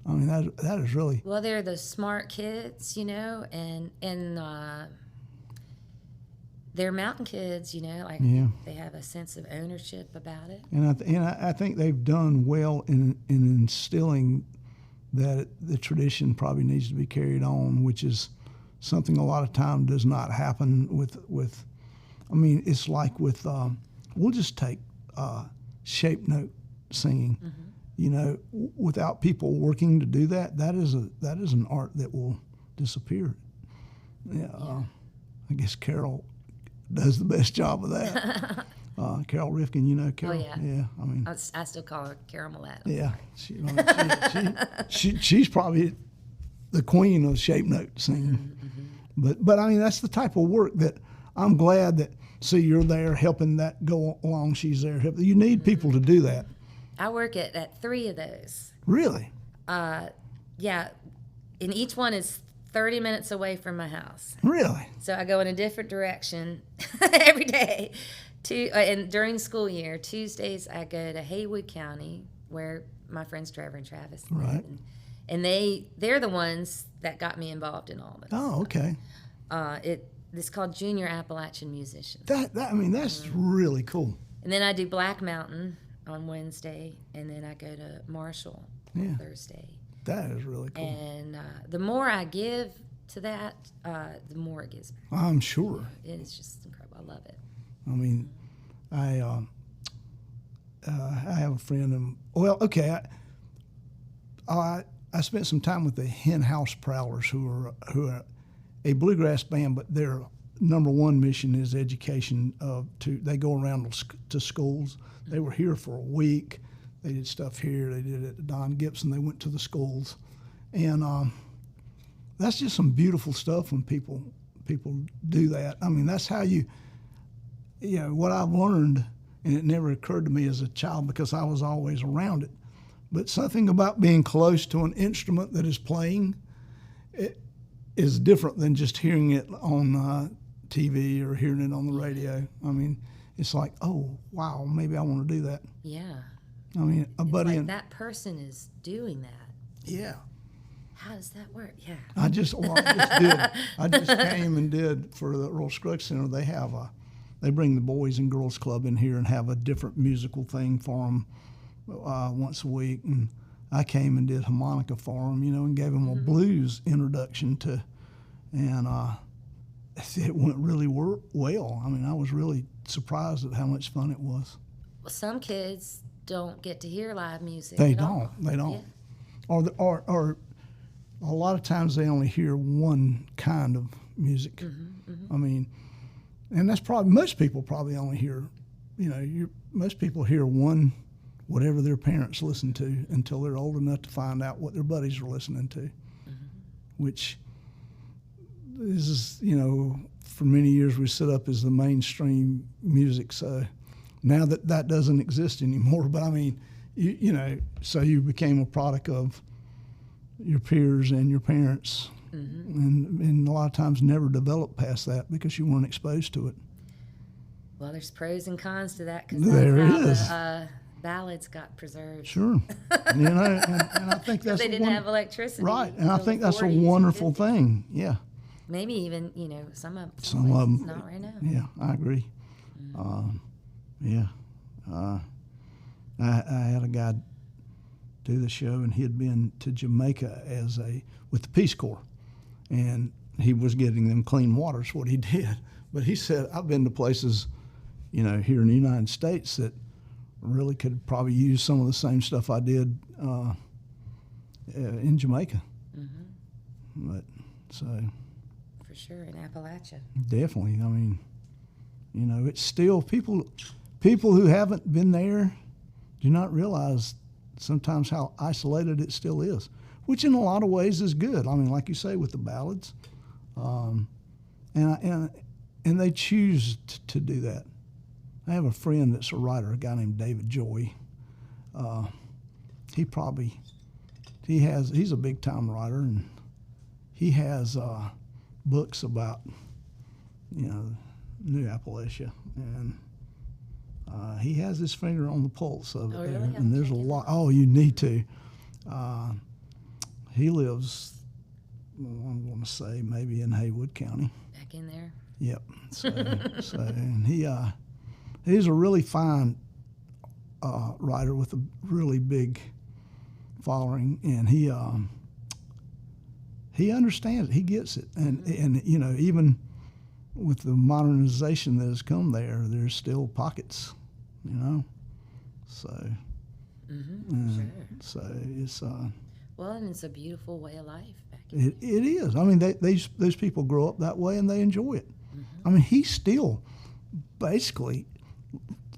I mean, that is really... Well, they're the smart kids, you know, and they're mountain kids, you know, like they have a sense of ownership about it. And I think they've done well in instilling that the tradition probably needs to be carried on, which is something a lot of time does not happen with I mean, it's like with, we'll just take shape note singing. You know, without people working to do that, that is an art that will disappear. Yeah. I guess Carol does the best job of that. Carol Rifkin, you know Carol? Oh, yeah. Yeah, I mean... I still call her Carol Millette. Yeah. She's probably the queen of shape note singing. But I mean, that's the type of work that I'm glad that, see, you're there helping that go along. She's there. You need people to do that. I work at 3 of those. Really? Yeah. And each one is 30 minutes away from my house. Really? So I go in a different direction every day. And during school year, Tuesdays I go to Haywood County, where my friends Trevor and Travis live. Right. And they're the ones that got me involved in all this. Oh, okay. It's called Junior Appalachian Musicians. I mean, that's really cool. And then I do Black Mountain on Wednesday, and then I go to Marshall on Thursday. That is really cool. And the more I give to that, the more it gives back. I'm sure. It's just incredible. I love it. I mean, I have a friend, and I spent some time with the Hen House Prowlers, who are a bluegrass band, but their number one mission is education. They go around to schools. They were here for a week. They did stuff here. They did it at Don Gibson. They went to the schools, and that's just some beautiful stuff when people do that. I mean, that's how what I've learned, and it never occurred to me as a child because I was always around it. But something about being close to an instrument that is playing, it is different than just hearing it on TV or hearing it on the radio. I mean, it's like, oh, wow, maybe I want to do that. Yeah. I mean, a buddy... Like that person is doing that. Yeah. How does that work? Yeah. I just did. I just came and did for the Earl Scruggs Center. They bring the Boys and Girls Club in here and have a different musical thing for them once a week. And I came and did harmonica for them, and gave them a blues introduction and it went really well. I mean, I was really surprised at how much fun it was. Well, some kids don't get to hear live music. They at don't. all. They don't. Yeah. Or a lot of times they only hear one kind of music. I mean, and that's probably, most people probably only hear, most people hear one, whatever their parents listen to, until they're old enough to find out what their buddies are listening to, which is, for many years we set up as the mainstream music. So now that doesn't exist anymore. But I mean, so you became a product of your peers and your parents, and a lot of times never developed past that because you weren't exposed to it. Well, there's pros and cons to that, because There that's is. how the ballads got preserved. Sure. And I think that's they didn't have electricity. Right, and I until think the that's a 40s and wonderful 50s. thing. Yeah. Maybe even, some of Some of them. not right now. Yeah, I agree. I had a guy do the show, and he had been to Jamaica with the Peace Corps, and he was getting them clean water is what he did. But he said, I've been to places, here in the United States that really could probably use some of the same stuff I did in Jamaica. But so. For sure, in Appalachia. Definitely. I mean, it's still people who haven't been there do not realize sometimes how isolated it still is, which in a lot of ways is good. I mean, like you say, with the ballads, and they choose to do that. I have a friend that's a writer, a guy named David Joy. He's a big time writer, and he has books about, New Appalachia, and he has his finger on the pulse of it. Oh, really? There. And there's a lot. Oh, you need to. He lives, I'm going to say, maybe in Haywood County. Back in there. Yep. So and he's a really fine writer with a really big following, and he understands it. He gets it, and even with the modernization that has come there's still pockets, So. Sure. So it's. Well, and it's a beautiful way of life back It is. I mean, those people grow up that way and they enjoy it. I mean, he still basically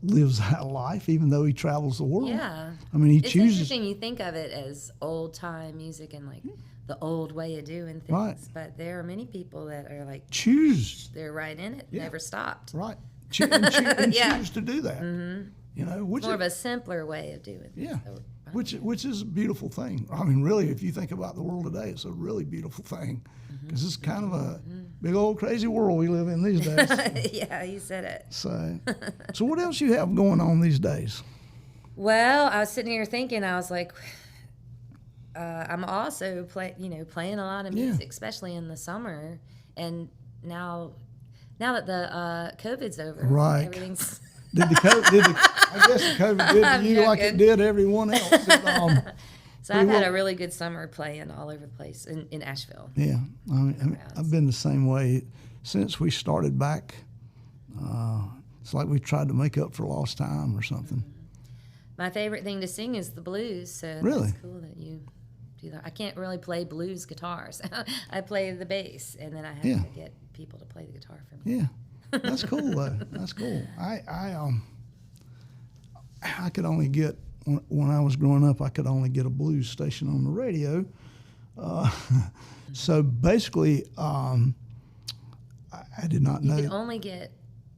lives that life, even though he travels the world. Yeah. I mean, he it's chooses. interesting you think of it as old time music and like the old way of doing things, Right. but there are many people that are like Choose. they're right in it, never stopped. Right. And Yeah. choose to do that. Which More is, of a simpler way of doing things. yeah. So, Which is a beautiful thing. I mean, really, if you think about the world today, it's a really beautiful thing because it's kind of a big old crazy world we live in these days. yeah, you said it. So what else you have going on these days? Well, I was sitting here thinking, I was like, I'm also playing a lot of music, especially in the summer. And now that the COVID's over, Right. everything's. I guess the COVID did to you like it did everyone else. So I've had a really good summer playing all over the place in Asheville. Yeah, I've been the same way since we started back. It's like we tried to make up for lost time or something. My favorite thing to sing is the blues, so Really? That's cool that you do that. I can't really play blues guitars. I play the bass, and then I have to get people to play the guitar for me. Yeah, that's cool though. That's cool. I could only get when I was growing up. I could only get a blues station on the radio. So basically, I did not know. You could only get.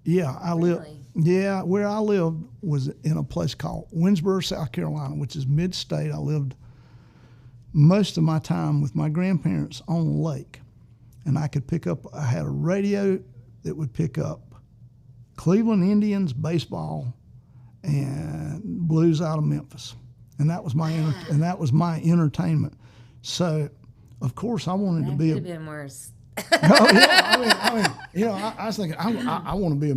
Yeah, I lived. Really? Yeah, where I lived was in a place called Winsboro, South Carolina, which is mid-state. I lived most of my time with my grandparents on the lake, and I could pick up. I had a radio that would pick up Cleveland Indians baseball and blues out of Memphis, and that was my entertainment. So, of course, I wanted to be Could have been worse. Oh yeah, I was thinking I want to be a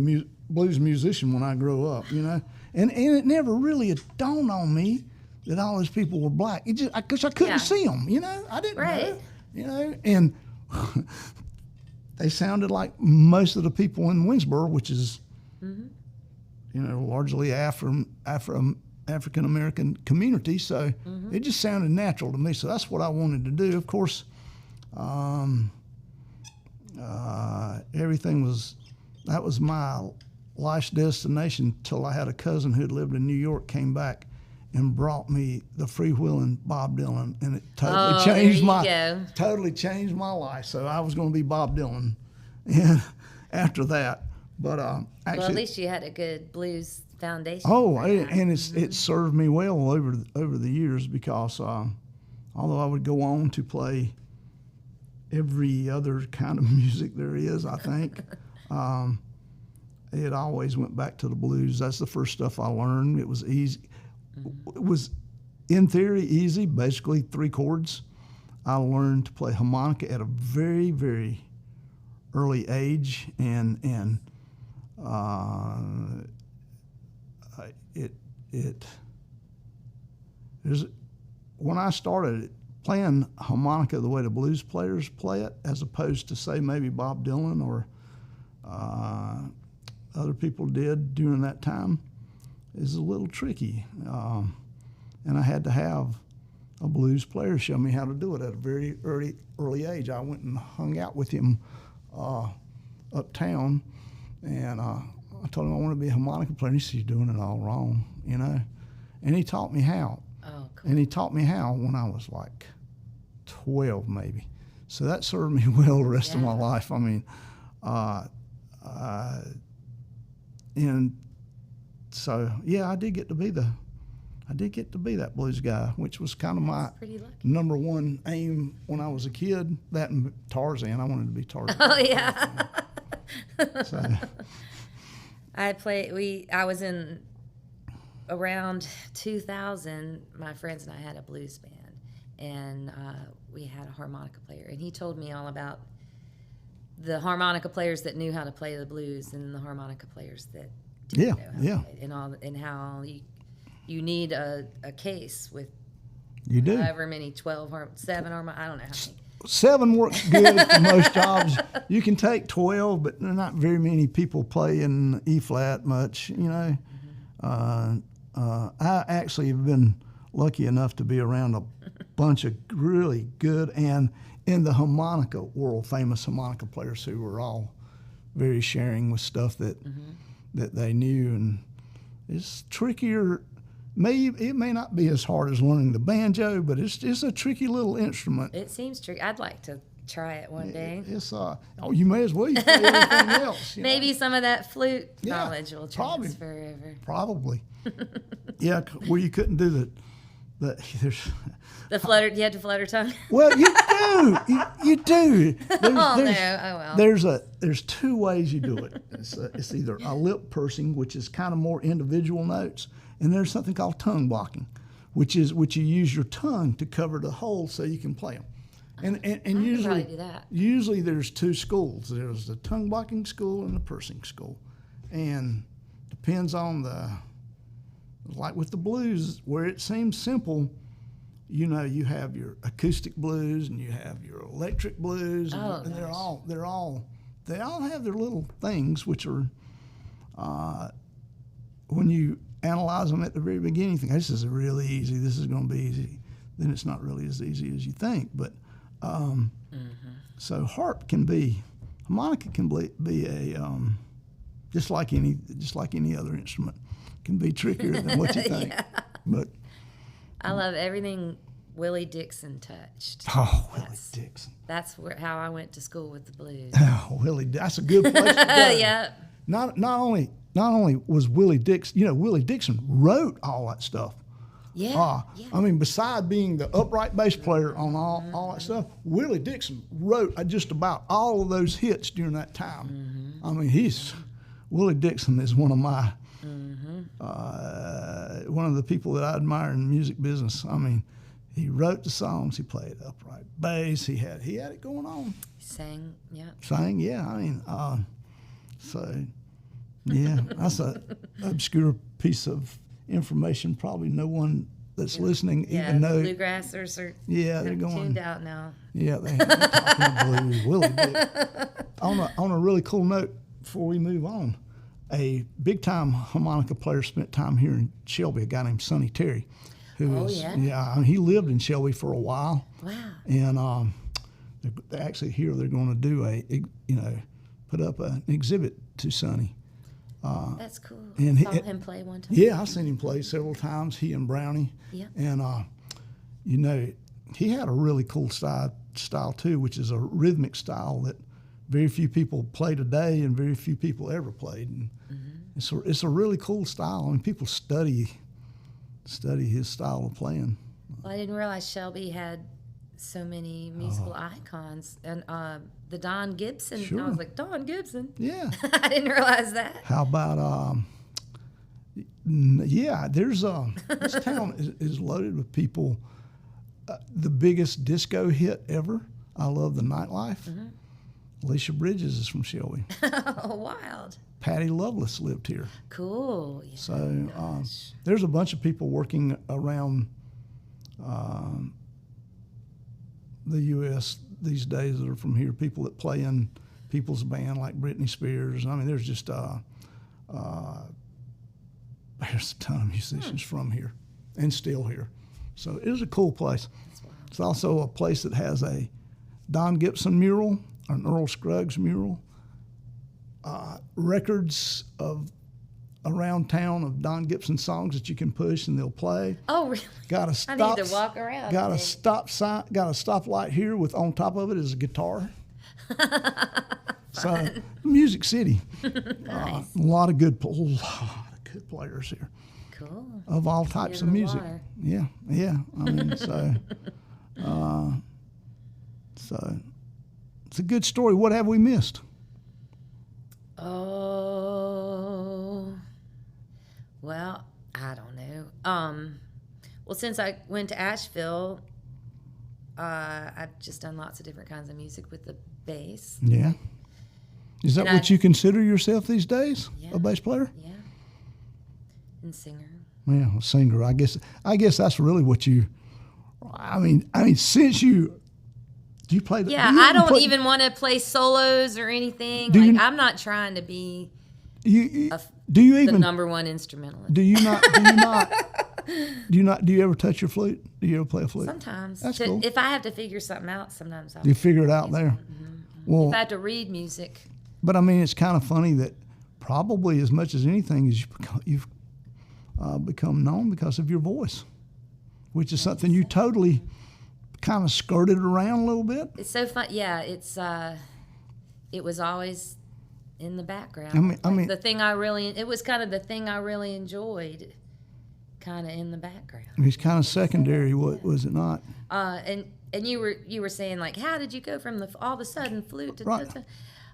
blues musician when I grow up, and it never really dawned on me that all those people were black. It just because I couldn't see them, I didn't know, and they sounded like most of the people in Winsboro, which is, largely African American community. So it just sounded natural to me. So that's what I wanted to do. Of course. That was my life's destination till I had a cousin who had lived in New York, came back and brought me the freewheeling Bob Dylan, and it totally changed my life. So I was going to be Bob Dylan, and after that, but actually, well, at least you had a good blues foundation. Oh, and it served me well over the years because although I would go on to play every other kind of music there is, I think. It always went back to the blues. That's the first stuff I learned. It was easy. It was, in theory, easy, basically 3 chords. I learned to play harmonica at a very, very early age, and when I started playing harmonica the way the blues players play it, as opposed to, say, maybe Bob Dylan or other people did during that time, is a little tricky. And I had to have a blues player show me how to do it at a very early age. I went and hung out with him uptown, and I told him I want to be a harmonica player. And he said, "You're doing it all wrong," And he taught me how. Oh, cool. And he taught me how when I was like 12, maybe. So that served me well the rest of my life. I mean, and so, I did get to be the I did get to be that blues guy, which was kind of my Pretty lucky. number one aim when I was a kid. That and Tarzan. I wanted to be Tarzan. Oh yeah. So, I was in around 2000. My friends and I had a blues band, and we had a harmonica player, and he told me all about the harmonica players that knew how to play the blues and the harmonica players that didn't know how to play it, and how you need a case with you do. however many 7 harmonica. I don't know how many. 7 works good for most jobs. You can take 12, but not very many people play in E flat much, you know. I actually have been lucky enough to be around a bunch of really good and in the harmonica world, famous harmonica players who were all very sharing with stuff that they knew, and it's trickier. It may not be as hard as learning the banjo, but it's a tricky little instrument. It seems tricky. I'd like to try it one day. It's you may as well. You play everything else. Maybe know? some of that flute Yeah, knowledge will transfer over. Probably. Yeah, where you couldn't do the there's. The flutter, you had to flutter tongue. Well, you do. You do. Well. There's 2 ways you do it. It's either a lip pursing, which is kind of more individual notes, and there's something called tongue blocking, which you use your tongue to cover the holes so you can play them. And usually, do that. usually there's 2 schools. There's the tongue blocking school and the pursing school, and depends on like with the blues, where it seems simple. You know, you have your acoustic blues and you have your electric blues, and they all have their little things, which are when you analyze them at the very beginning, you think this is really easy. This is going to be easy. Then it's not really as easy as you think. But so harmonica can be a just like any other instrument, can be trickier than what you think. Yeah. But I love everything Willie Dixon touched. oh, Willie Dixon. That's how I went to school with the blues. Oh, Willie, that's a good place to go. Yeah. Not only was Willie Dixon, you know, Willie Dixon wrote all that stuff. Yeah. I mean, beside being the upright bass player on all that stuff, Willie Dixon wrote just about all of those hits during that time. I mean, Willie Dixon is one of my one of the people that I admire in the music business. I mean, he wrote the songs, he played upright bass, he had it going on. Sang, yeah. Sang, yeah. I mean, so yeah, that's a obscure piece of information. Probably no one that's listening even knows. The bluegrassers are they're going tuned out now. Yeah, they're talking blues. Willie Dixon. On a really cool note, before we move on, a big-time harmonica player spent time here in Shelby, a guy named Sonny Terry, who he lived in Shelby for a while. Wow. And they're actually here. They're going to do put up an exhibit to Sonny. That's cool. And I saw him play one time. Yeah, I've seen him play several times. He and Brownie. Yeah. And he had a really cool style too, which is a rhythmic style that very few people play today, and very few people ever played. And it's a really cool style. I mean, people study his style of playing. Well, I didn't realize Shelby had so many musical icons, and the Don Gibson. Sure. I was like, Don Gibson. Yeah. I didn't realize that. How about there's this town is loaded with people. The biggest disco hit ever, I Love the Nightlife. Alicia Bridges is from Shelby. Oh, wild. Patty Loveless lived here. Cool. Yeah. So there's a bunch of people working around the U.S. these days that are from here, people that play in people's band like Britney Spears. I mean, there's just there's a ton of musicians from here and still here. So it is a cool place. It's also a place that has a Don Gibson mural, an Earl Scruggs mural, records of around town of Don Gibson songs that you can push and they'll play. Oh, really? Got a stop. I need to walk around. Got a stop sign. Got a stoplight here with on top of it is a guitar. So Music City. Nice. A lot of good players here. Cool. of all types In of the music. water. Yeah, yeah. I mean, so it's a good story. What have we missed? Oh, well, I don't know. Well, since I went to Asheville, I've just done lots of different kinds of music with the bass. Yeah. Is that And what you consider yourself these days? Yeah. A bass player? Yeah. And singer. Yeah, a singer. I guess that's really what you. I mean, since you. Do you play? Yeah, do you I don't play, even want to play solos or anything. Do Like, you- I'm not trying to be You, a- do you the even? number one instrumentalist. Do you not? Do you not? Do you not? Do you ever touch your flute? Do you ever play a flute? Sometimes. That's cool. If I have to figure something out, sometimes I'll. You figure it out there. Well, If I have to read music. but I mean, it's kind of funny that probably as much as anything is you've become known because of your voice, which is something you totally kind of skirted around a little bit. It's so fun. Yeah, it was always in the background. I mean, it was kind of the thing I really enjoyed, kind of in the background. it's kind of secondary, was it not? And you were saying, like, how did you go from all of a sudden flute to Right.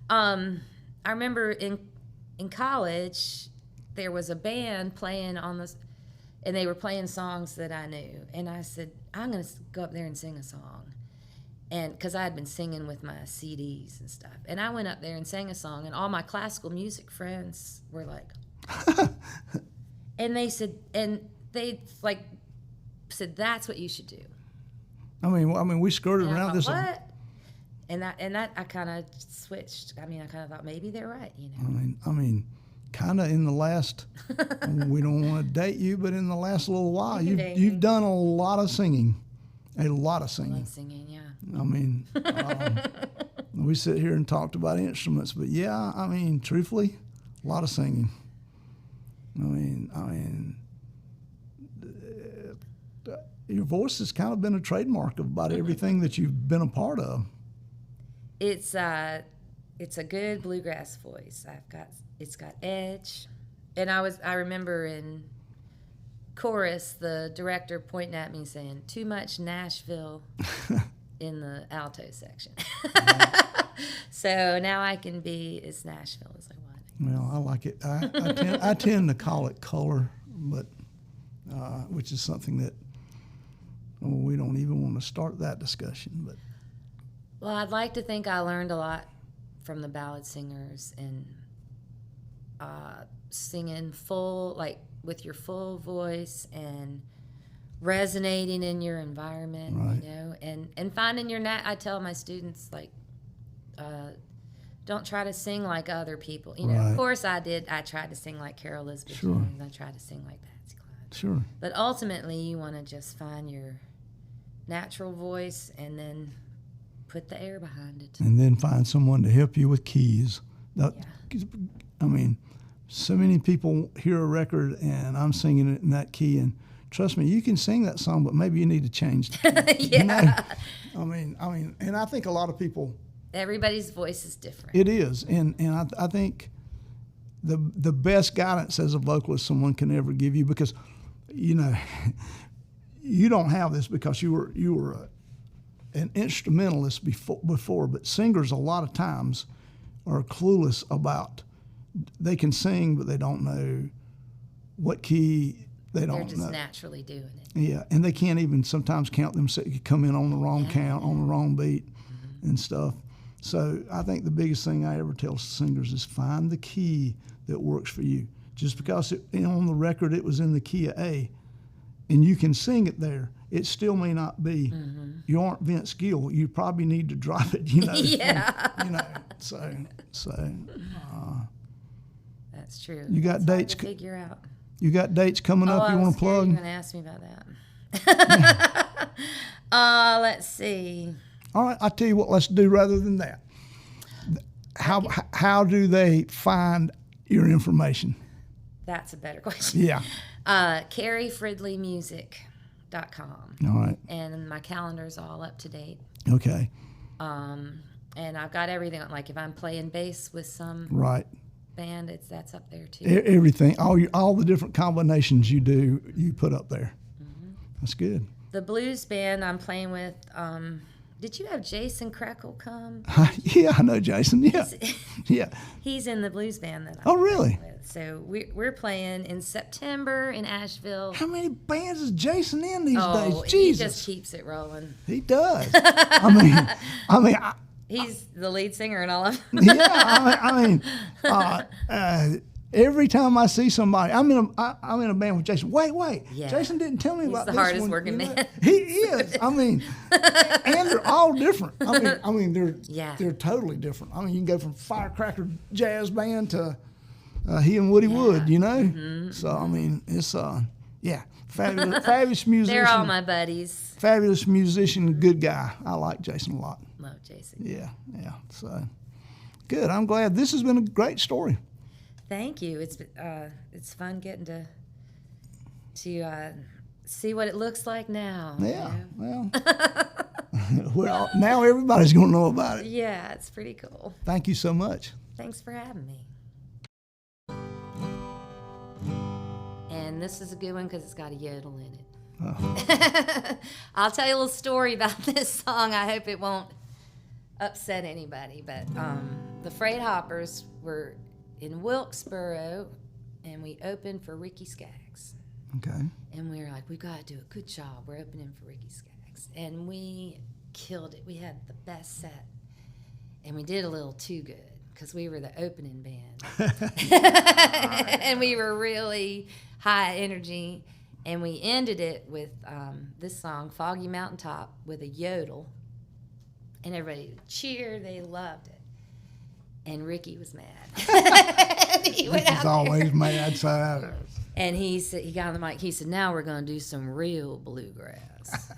I remember in college there was a band playing on this, and they were playing songs that I knew, and I said, I'm going to go up there and sing a song. And because I had been singing with my CDs and stuff, and I went up there and sang a song, and all my classical music friends were like, and they said, that's what you should do. I mean, we skirted And I around thought, this. what? And that I kind of switched. I mean, I kind of thought maybe they're right, you know. I mean, kind of in the last. We don't want to date you, but in the last little while, You can date you've me. done a lot of singing, a lot of I singing. love singing, yeah. I mean, we sit here and talked about instruments, but yeah, I mean, truthfully, a lot of singing. I mean, your voice has kind of been a trademark of about everything that you've been a part of. It's a good bluegrass voice. It's got edge, and I remember in chorus the director pointing at me saying, "Too much Nashville." In the alto section. So now I can be as Nashville as I want. Well, I like it. I tend to call it color, but which is something that we don't even want to start that discussion. But Well, I'd like to think I learned a lot from the ballad singers and singing full, like with your full voice and resonating in your environment, Right. you know, and finding your I tell my students, like, don't try to sing like other people. You know, Right. of course I tried to sing like Carol Elizabeth Sure. Jones. I tried to sing like Patsy Cline. sure, But ultimately, you want to just find your natural voice and then put the air behind it. and then find someone to help you with keys. I mean, so many people hear a record and I'm singing it in that key, and trust me, you can sing that song, but maybe you need to change the key. Yeah. You know? I mean, and I think a lot of people. Everybody's voice is different. It is, and I think the best guidance as a vocalist someone can ever give you, because you know you don't have this because you were an instrumentalist before, but singers a lot of times are clueless about. They can sing, but they don't know what key. They're just naturally doing it. Yeah, and they can't even sometimes count themselves. You come in on the wrong count, on the wrong beat, and stuff. So I think the biggest thing I ever tell singers is find the key that works for you. Just because on the record it was in the key of A, and you can sing it there, it still may not be. You aren't Vince Gill. You probably need to drop it. You know. Yeah. You know. So. That's true. You got That's hard dates to figure out. You got dates coming up I you was want to scared plug? you were going to ask me about that. Let's see. All right, I'll tell you what, let's do rather than that. How do they find your information? That's a better question. Yeah. CaryFridleyMusic.com. All right. And my calendar's all up to date. Okay. And I've got everything. Like if I'm playing bass with some Right. band, that's up there too. Everything, all the different combinations you do, you put up there. Mm-hmm. That's good. The blues band I'm playing with, did you have Jason Crackle come? Yeah, I know Jason. Yeah, yeah. He's in the blues band that I'm Oh, really? playing with. So we're playing in September in Asheville. How many bands is Jason in these days? Jesus, he just keeps it rolling. He does. I mean, He's the lead singer in all of them. Yeah, every time I see somebody, I'm in a band with Jason. Wait, Yeah. Jason didn't tell me He's about the this hardest one, working man. He is. I mean, and they're all different. I mean, they're totally different. I mean, you can go from Firecracker Jazz Band to he and Woody Wood, you know. Mm-hmm. So I mean, it's fabulous musician. They're all my buddies. Fabulous musician, good guy. I like Jason a lot. Love Jason. Yeah. So good. I'm glad. This has been a great story. Thank you. It's fun getting to see what it looks like now. Yeah. You know? Well, now everybody's going to know about it. Yeah, it's pretty cool. Thank you so much. Thanks for having me. And this is a good one because it's got a yodel in it. Oh. I'll tell you a little story about this song. I hope it won't upset anybody. But the Freight Hoppers were in Wilkesboro, and we opened for Ricky Skaggs. Okay. And we were like, we've got to do a good job. We're opening for Ricky Skaggs. And we killed it. We had the best set. And we did a little too good because we were the opening band. And we were really high energy. And we ended it with this song, Foggy Mountaintop, with a yodel. And everybody cheered. They loved it. And Ricky was mad. He went Ricky's always mad, so. And he said, he got on the mic. He said, "Now we're going to do some real bluegrass."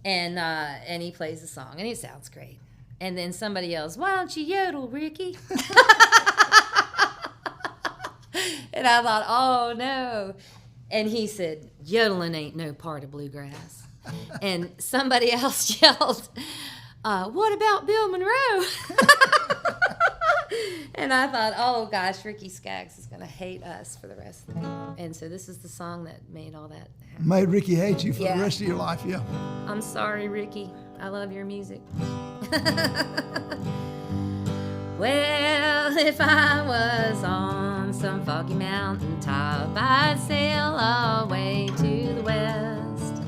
and he plays the song, and it sounds great. And then somebody yells, "Why don't you yodel, Ricky?" And I thought, oh no. And he said, "Yodeling ain't no part of bluegrass." And somebody else yelled, "What about Bill Monroe?" And I thought, oh gosh, Ricky Skaggs is going to hate us for the rest of the night. And so this is the song that made all that happen. Made Ricky hate you for the rest of your life, yeah. I'm sorry, Ricky. I love your music. Well, if I was on some foggy mountaintop, I'd sail away to the west.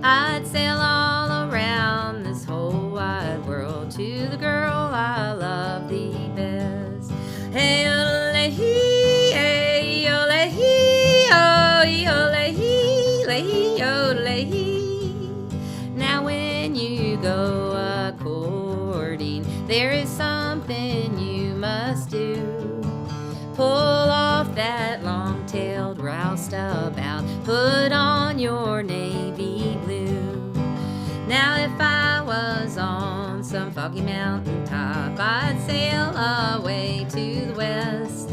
I'd sail all around this whole wide world to the girl I love the best. Hey, ole hee, hey, ole hee, oh, ole hee, ole hee. Now when you go a-courting, there is something you must do. Pull off that long-tailed roustabout, put on your navy blue. Now if I was on some foggy mountaintop, I'd sail away to the west.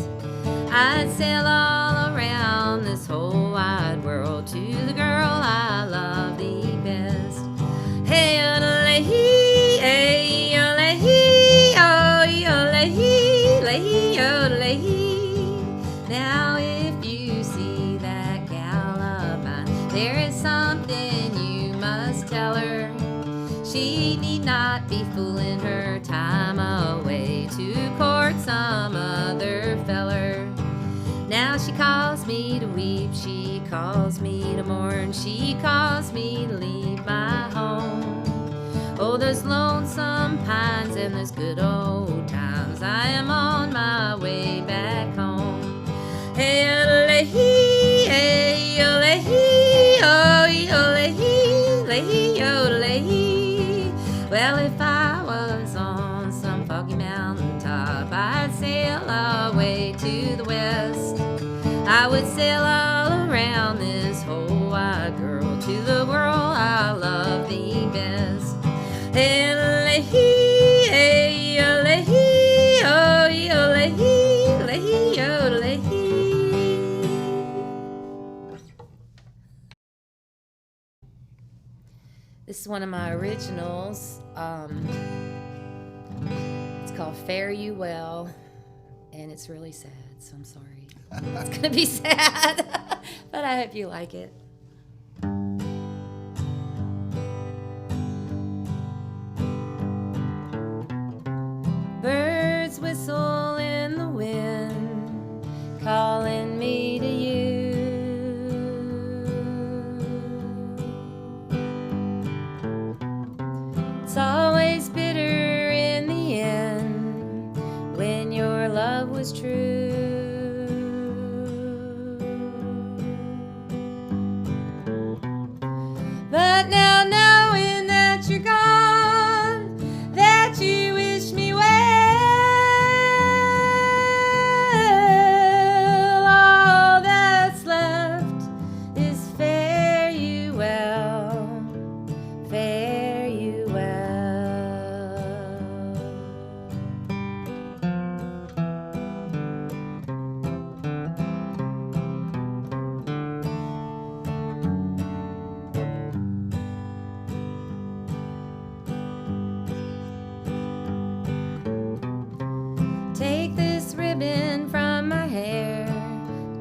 I'd sail all around this whole wide world to the girl I love the best. Hey, ole hee, hey, ole hee, oh, ole hee, ole hee. Now if you see that gal of mine, there is something you must tell her. She need not be fooling her time away to court some other feller. Now she calls me to weep, she calls me to mourn, she calls me to leave my home. Oh, those lonesome pines and those good old times, I am on my way back home. Hey, ole hee, hey, ole hee, oh, ole hee, ole hee. Well, if I was on some foggy mountaintop, I'd sail away to the west. I would sail all around this whole wide world to the world I love the best. Hey, ole hee, hey, ole hee, oh, ole hee, ole hee. This is one of my originals. It's called Fare You Well. and it's really sad, so I'm sorry. It's going to be sad, but I hope you like it. Birds whistle in the wind, calling me to you. It's always bitter in the end when your love was true. But now knowing that you're gone, that you wish me well, all that's left is fare you well, fare you well. Take this ribbon from my hair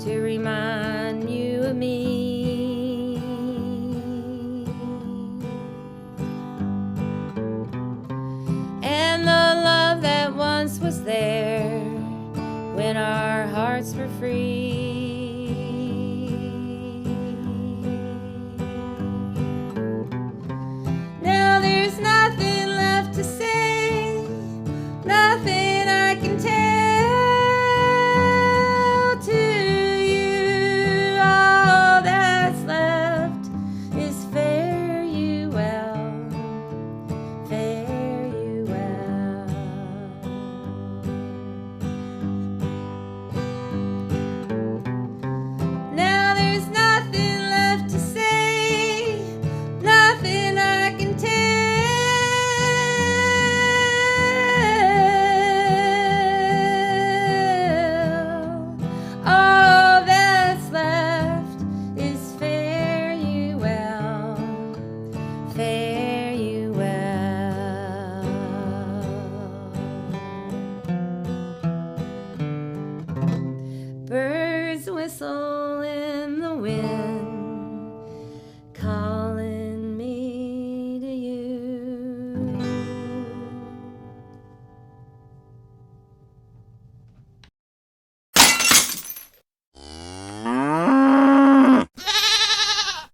to remind you of me. And the love that once was there when our hearts were free.